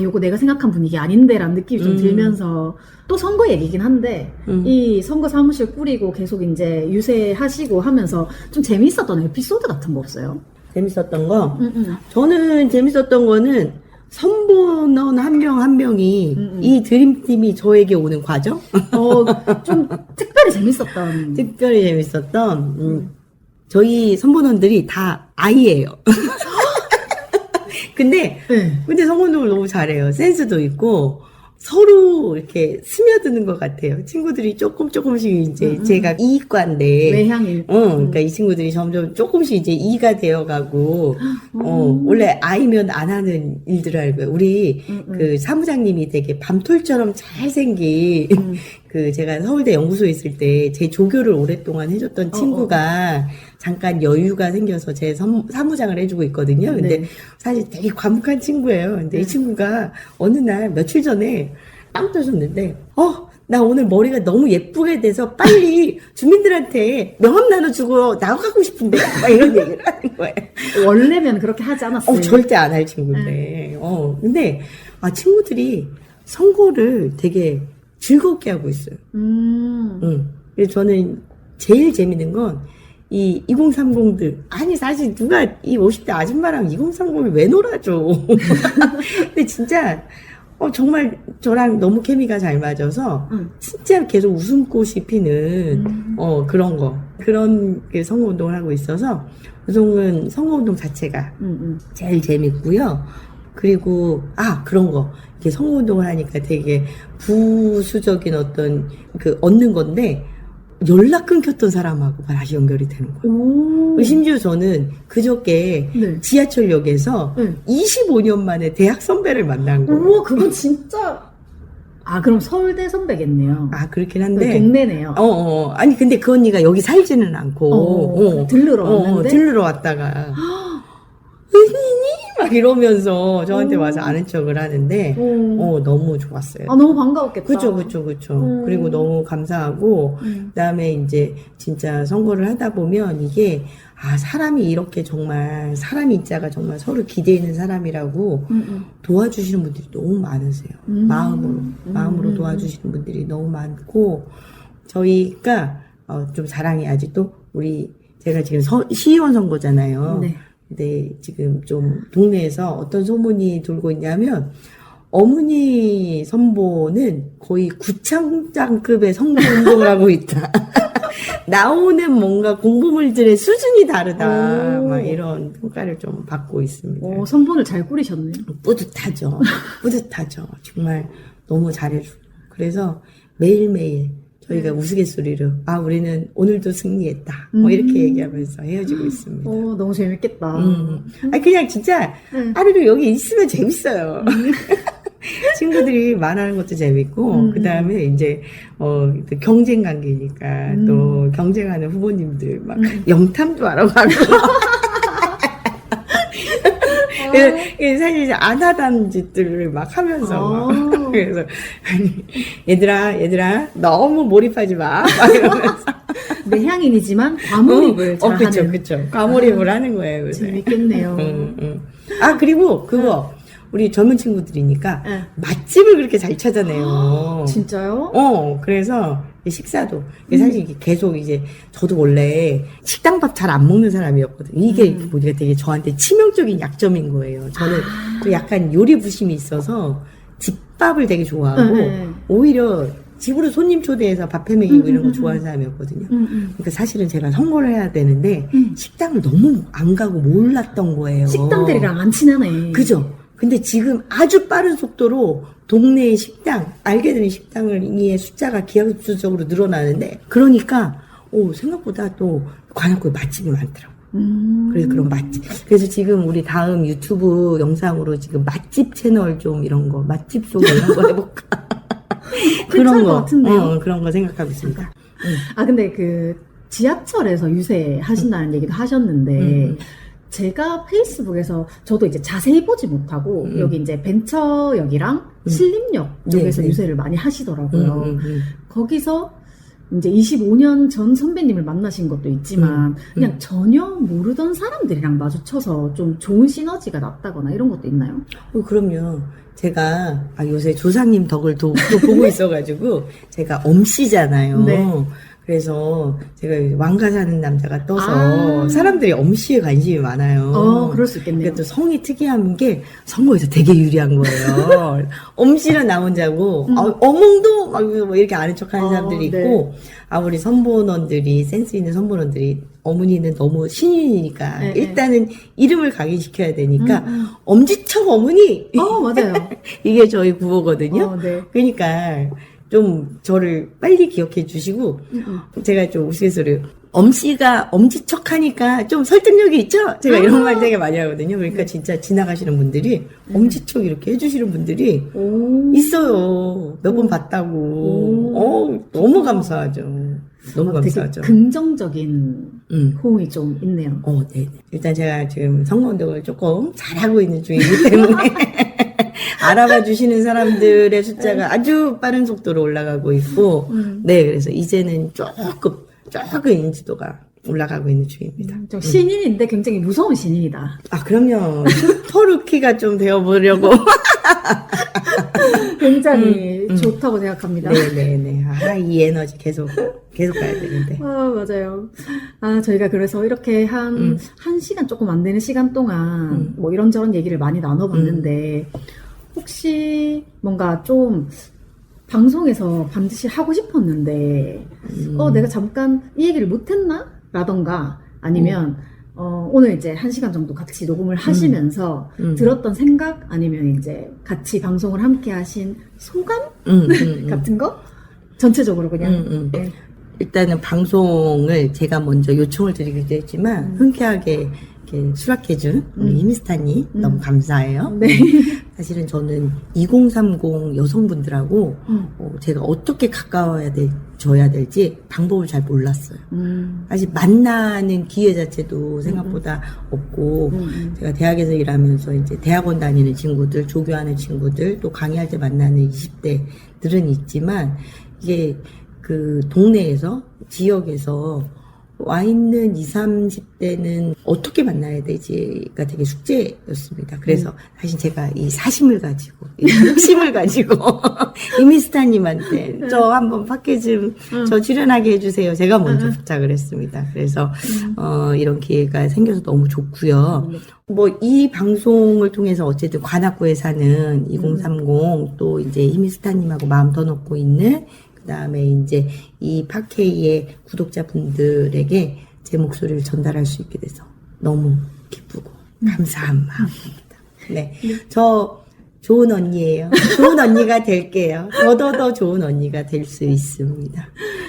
요거 내가 생각한 분위기 아닌데 라는 느낌이 좀 들면서 또 선거 얘기긴 한데 이 선거 사무실 꾸리고 계속 이제 유세하시고 하면서 좀 재밌었던 에피소드 같은 거 없어요? 재밌었던 거? 저는 재밌었던 거는 선보원 한 명 한 명이 이 드림팀이 저에게 오는 과정? 좀 특별히 재밌었던. 특별히 재밌었던 저희 선보원들이 다 아이예요. 근데 선거운동을 너무 잘해요. 센스도 있고 서로 이렇게 스며드는 것 같아요. 친구들이 조금씩 이제 제가 이과인데 외향일. 그러니까 이 친구들이 점점 조금씩 이제 이가 되어가고 원래 아이면 안 하는 일들을 알고요. 우리 그 사무장님이 되게 밤톨처럼 잘생긴 그 제가 서울대 연구소에 있을 때 제 조교를 오랫동안 해줬던 친구가 잠깐 여유가 생겨서 제 사무장을 해주고 있거든요. 근데 사실 되게 과묵한 친구예요. 근데 이 친구가 어느 날 며칠 전에 빵 터졌는데 나 오늘 머리가 너무 예쁘게 돼서 빨리 주민들한테 명함 나눠주고 나가고 싶은데 막 이런 얘기를 하는 거예요. 원래면 그렇게 하지 않았어요. 절대 안 할 친구인데 근데 친구들이 선거를 되게 즐겁게 하고 있어요. 그래서 저는 제일 재밌는 건 이 2030들 아니 사실 누가 이 50대 아줌마랑 2030을 왜 놀아줘. 근데 진짜 정말 저랑 너무 케미가 잘 맞아서 진짜 계속 웃음꽃이 피는 그런 선거운동을 하고 있어서 우선은 선거운동 자체가 제일 재밌고요. 그리고 그런 거 이렇게 선거운동을 하니까 되게 부수적인 어떤 얻는 건데 연락 끊겼던 사람하고 다시 연결이 되는 거예요. 심지어 저는 그저께 지하철역에서 25년 만에 대학 선배를 만난 거예요. 우와, 그건 진짜. 그럼 서울대 선배겠네요. 그렇긴 한데. 동네네요. 아니, 근데 그 언니가 여기 살지는 않고. 들르러 왔는데? 들르러 왔다가. 은희니? 막 이러면서 저한테 와서 아는 척을 하는데, 너무 좋았어요. 너무 반가웠겠다. 그쵸. 그리고 너무 감사하고, 그 다음에 이제 진짜 선거를 하다 보면 이게, 사람이 이렇게 정말, 사람 인자가 정말 서로 기대있는 사람이라고 도와주시는 분들이 너무 많으세요. 마음으로 도와주시는 분들이 너무 많고, 저희가, 좀 자랑해야지 또, 제가 지금 시의원 선거잖아요. 네. 근데 지금 좀 동네에서 어떤 소문이 돌고 있냐면 어머니 선보는 거의 구청장급의 선거운동을 하고 있다. 나오는 뭔가 공보물들의 수준이 다르다. 막 이런 평가를 좀 받고 있습니다. 선본을 잘 꾸리셨네요. 뿌듯하죠. 정말 너무 잘해주고. 그래서 매일매일 저희가 우스갯소리로 우리는 오늘도 승리했다 이렇게 얘기하면서 헤어지고 있습니다. 너무 재밌겠다. 그냥 진짜 하루를 여기 있으면 재밌어요. 친구들이 말하는 것도 재밌고 그 다음에 이제 또 경쟁 관계니까 또 경쟁하는 후보님들 막 영탐도 하러 가고 사실 이제 안 하던 짓들을 막 하면서 막 그래서 얘들아 너무 몰입하지 마 막 이러면서 내향인이지만 과몰입을 잘하는. 그쵸. 과몰입을 하는 거예요. 요새. 재밌겠네요. 그리고 그거 우리 젊은 친구들이니까 네. 맛집을 그렇게 잘 찾아내요. 진짜요? 그래서 식사도 사실 이게 계속 이제 저도 원래 식당밥 잘 안 먹는 사람이었거든요. 이게 보니까 되게 저한테 치명적인 약점인 거예요. 저는 또 약간 요리 부심이 있어서 집밥을 되게 좋아하고 오히려 집으로 손님 초대해서 밥 해먹이고 이런 거 좋아하는 사람이었거든요. 그러니까 사실은 제가 선거를 해야 되는데 식당을 너무 안 가고 몰랐던 거예요. 식당들이랑 안 친하네. 그죠? 근데 지금 아주 빠른 속도로 동네의 식당, 알게 되는 식당의 숫자가 기하급수적으로 늘어나는데, 그러니까, 생각보다 또 관악구에 맛집이 많더라고요. 그래서 그런 맛집. 그래서 지금 우리 다음 유튜브 영상으로 지금 맛집 채널 좀 이런 거, 맛집 속 이런 거 해볼까? 그런 거 같은데요? 그런 거 생각하고 있습니다. 근데 그 지하철에서 유세하신다는 얘기도 하셨는데, 제가 페이스북에서 저도 이제 자세히 보지 못하고 여기 이제 벤처역이랑 신림역 쪽에서 유세를 많이 하시더라고요. 거기서 이제 25년 전 선배님을 만나신 것도 있지만 그냥 전혀 모르던 사람들이랑 마주쳐서 좀 좋은 시너지가 났다거나 이런 것도 있나요? 그럼요. 제가 요새 조상님 덕을 또 보고 있어가지고 제가 엄씨잖아요. 네. 그래서 제가 왕가 사는 남자가 떠서 사람들이 엄씨에 관심이 많아요. 그럴 수 있겠네요. 그러니까 또 성이 특이한 게 선거에서 되게 유리한 거예요. 엄씨는 나 혼자고 어몽도 막 뭐 이렇게 아는 척하는 사람들이 있고 우리 선본원들이 센스 있는 선본원들이 어머니는 너무 신인이니까 일단은 이름을 각인시켜야 되니까 엄지척 어머니 맞아요. 이게 저희 구호거든요. 그러니까 좀 저를 빨리 기억해 주시고 제가 좀 우스갯소리 엄씨가 엄지척하니까 좀 설득력이 있죠? 제가 이런 말 되게 많이 하거든요. 그러니까 진짜 지나가시는 분들이 엄지척 이렇게 해주시는 분들이 있어요. 몇 번 봤다고. 너무 감사하죠. 너무 감사하죠. 되게 긍정적인 호응이 좀 있네요. 네. 일단 제가 지금 선거운동을 조금 잘하고 있는 중이기 때문에 알아봐 주시는 사람들의 숫자가 아주 빠른 속도로 올라가고 있고, 그래서 이제는 조금 인지도가 올라가고 있는 중입니다. 좀 신인인데 굉장히 무서운 신인이다. 그럼요. 슈퍼루키가 좀 되어보려고. 굉장히 좋다고 생각합니다. 네네네. 이 에너지 계속 가야 되는데. 맞아요. 저희가 그래서 이렇게 한 시간 조금 안 되는 시간 동안 뭐 이런저런 얘기를 많이 나눠봤는데, 혹시 뭔가 좀 방송에서 반드시 하고 싶었는데, 내가 잠깐 이 얘기를 못했나? 라던가, 아니면, 오늘 이제 1시간 정도 같이 녹음을 하시면서 들었던 생각, 아니면 이제 같이 방송을 함께 하신 소감? 같은 거? 전체적으로 그냥. 네. 일단은 방송을 제가 먼저 요청을 드리기도 했지만, 흔쾌하게 이렇게 수락해준 우리 이미스타님 너무 감사해요. 네. 사실은 저는 2030 여성분들하고 제가 어떻게 가까워져야 될지 방법을 잘 몰랐어요. 사실 만나는 기회 자체도 생각보다 없고 제가 대학에서 일하면서 이제 대학원 다니는 친구들, 조교하는 친구들, 또 강의할 때 만나는 20대들은 있지만 이게 그 동네에서 지역에서 와 있는 20, 30대는 어떻게 만나야 되지가 되게 숙제였습니다. 그래서 사실 제가 이 사심을 가지고, 이 욕심을 가지고, 이미스타님한테 저 한번 팟캐 좀 저 출연하게 해주세요. 제가 먼저 부탁을 했습니다. 그래서, 이런 기회가 생겨서 너무 좋고요. 뭐, 이 방송을 통해서 어쨌든 관악구에 사는 2030 또 이제 이미스타님하고 마음 더 놓고 있는 그 다음에 이제 이 팟케이의 구독자분들에게 제 목소리를 전달할 수 있게 돼서 너무 기쁘고 감사한 마음입니다. 네. 저 좋은 언니예요. 좋은 언니가 될게요. 더 좋은 언니가 될 수 있습니다.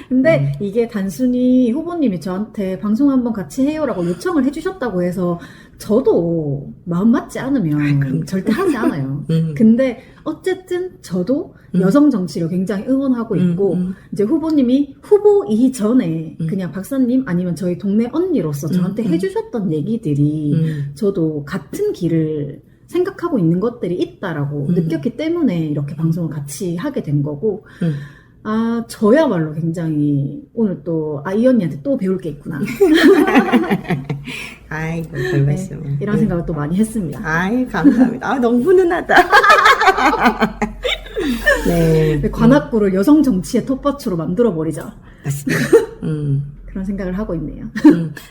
근데 이게 단순히 후보님이 저한테 방송 한번 같이 해요라고 요청을 해주셨다고 해서 저도 마음 맞지 않으면 절대 하지 않아요. 근데 어쨌든 저도 여성 정치를 굉장히 응원하고 있고 이제 후보님이 후보 이전에 그냥 박사님 아니면 저희 동네 언니로서 저한테 해주셨던 얘기들이 저도 같은 길을 생각하고 있는 것들이 있다라고 느꼈기 때문에 이렇게 방송을 같이 하게 된 거고 저야말로 굉장히 오늘 또, 이 언니한테 또 배울 게 있구나. 아이고, 별 말씀. 이런 생각을 또 많이 했습니다. 아이, 감사합니다. 너무 훈훈하다. 네. 관악구를 여성 정치의 텃밭으로 만들어버리자. 맞습니다. 그런 생각을 하고 있네요.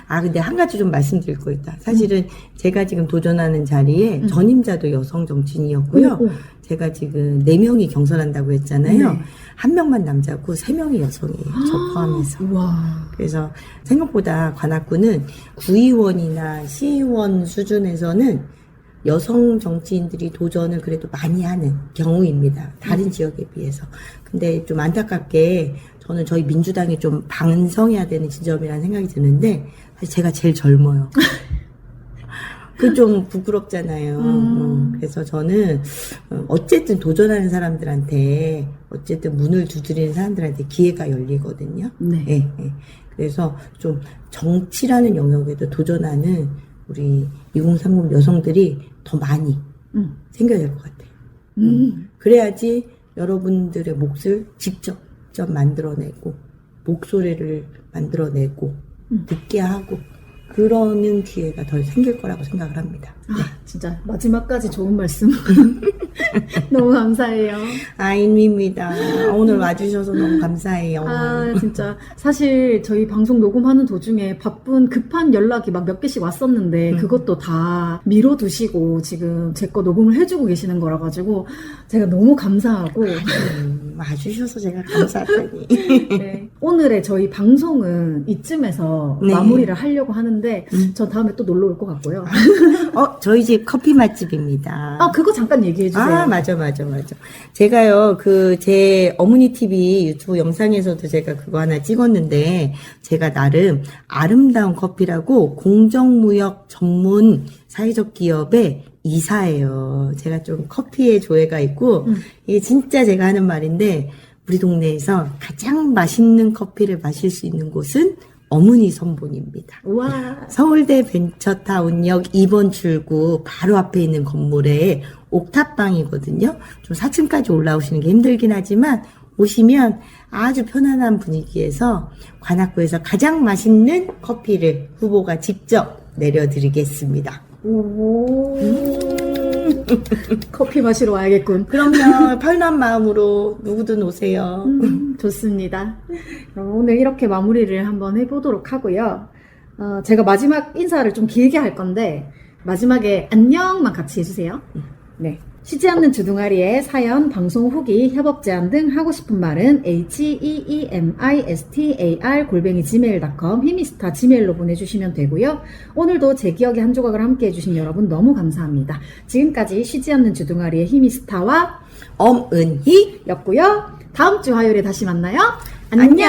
근데 한 가지 좀 말씀드릴 거 있다. 사실은 제가 지금 도전하는 자리에 전임자도 여성 정치인이었고요. 제가 지금 4명이 경선한다고 했잖아요. 네. 1명만 남자고 3명이 여성이에요. 저 포함해서. 와. 그래서 생각보다 관악구는 구의원이나 시의원 수준에서는 여성 정치인들이 도전을 그래도 많이 하는 경우입니다. 다른 지역에 비해서. 근데 좀 안타깝게 저는 저희 민주당이 좀 반성해야 되는 지점이라는 생각이 드는데 사실 제가 제일 젊어요. 그 좀 부끄럽잖아요. 그래서 저는 어쨌든 도전하는 사람들한테 어쨌든 문을 두드리는 사람들한테 기회가 열리거든요. 네. 네, 네. 그래서 좀 정치라는 영역에도 도전하는 우리 2030 여성들이 더 많이 생겨야 될 것 같아요. 그래야지 여러분들의 몫을 직접 만들어내고 목소리를 만들어내고 듣게 하고 그러는 기회가 더 생길 거라고 생각을 합니다. 네. 진짜 마지막까지 좋은 말씀 너무 감사해요. 아임입니다. 오늘 와주셔서 너무 감사해요. 진짜 사실 저희 방송 녹음하는 도중에 바쁜 급한 연락이 막 몇 개씩 왔었는데 그것도 다 미뤄두시고 지금 제 거 녹음을 해주고 계시는 거라 가지고 제가 너무 감사하고 와주셔서 제가 감사하다니. 네. 오늘의 저희 방송은 이쯤에서 네. 마무리를 하려고 하는데 저 다음에 또 놀러 올 것 같고요. 저희 집 커피 맛집입니다. 그거 잠깐 얘기해 주세요. 맞아. 제가요, 제 어머니 TV 유튜브 영상에서도 제가 그거 하나 찍었는데, 제가 나름 아름다운 커피라고 공정무역 전문 사회적 기업의 이사예요. 제가 좀 커피에 조예가 있고, 이게 진짜 제가 하는 말인데, 우리 동네에서 가장 맛있는 커피를 마실 수 있는 곳은 어머니 선본입니다. 와. 서울대 벤처타운역 2번 출구 바로 앞에 있는 건물에 옥탑방이거든요. 좀 4층까지 올라오시는 게 힘들긴 하지만 오시면 아주 편안한 분위기에서 관악구에서 가장 맛있는 커피를 후보가 직접 내려드리겠습니다. 커피 마시러 와야겠군. 그럼요. 편한 마음으로 누구든 오세요. 좋습니다. 그럼 오늘 이렇게 마무리를 한번 해보도록 하고요. 제가 마지막 인사를 좀 길게 할 건데 마지막에 안녕만 같이 해주세요. 네. 쉬지 않는 주둥아리에 사연, 방송 후기, 협업 제안 등 하고 싶은 말은 heemistar@gmail.com 히미스타 지메일로 보내주시면 되고요. 오늘도 제 기억의 한 조각을 함께 해주신 여러분 너무 감사합니다. 지금까지 쉬지 않는 주둥아리의 히미스타와 엄은희 였고요. 다음 주 화요일에 다시 만나요. 안녕.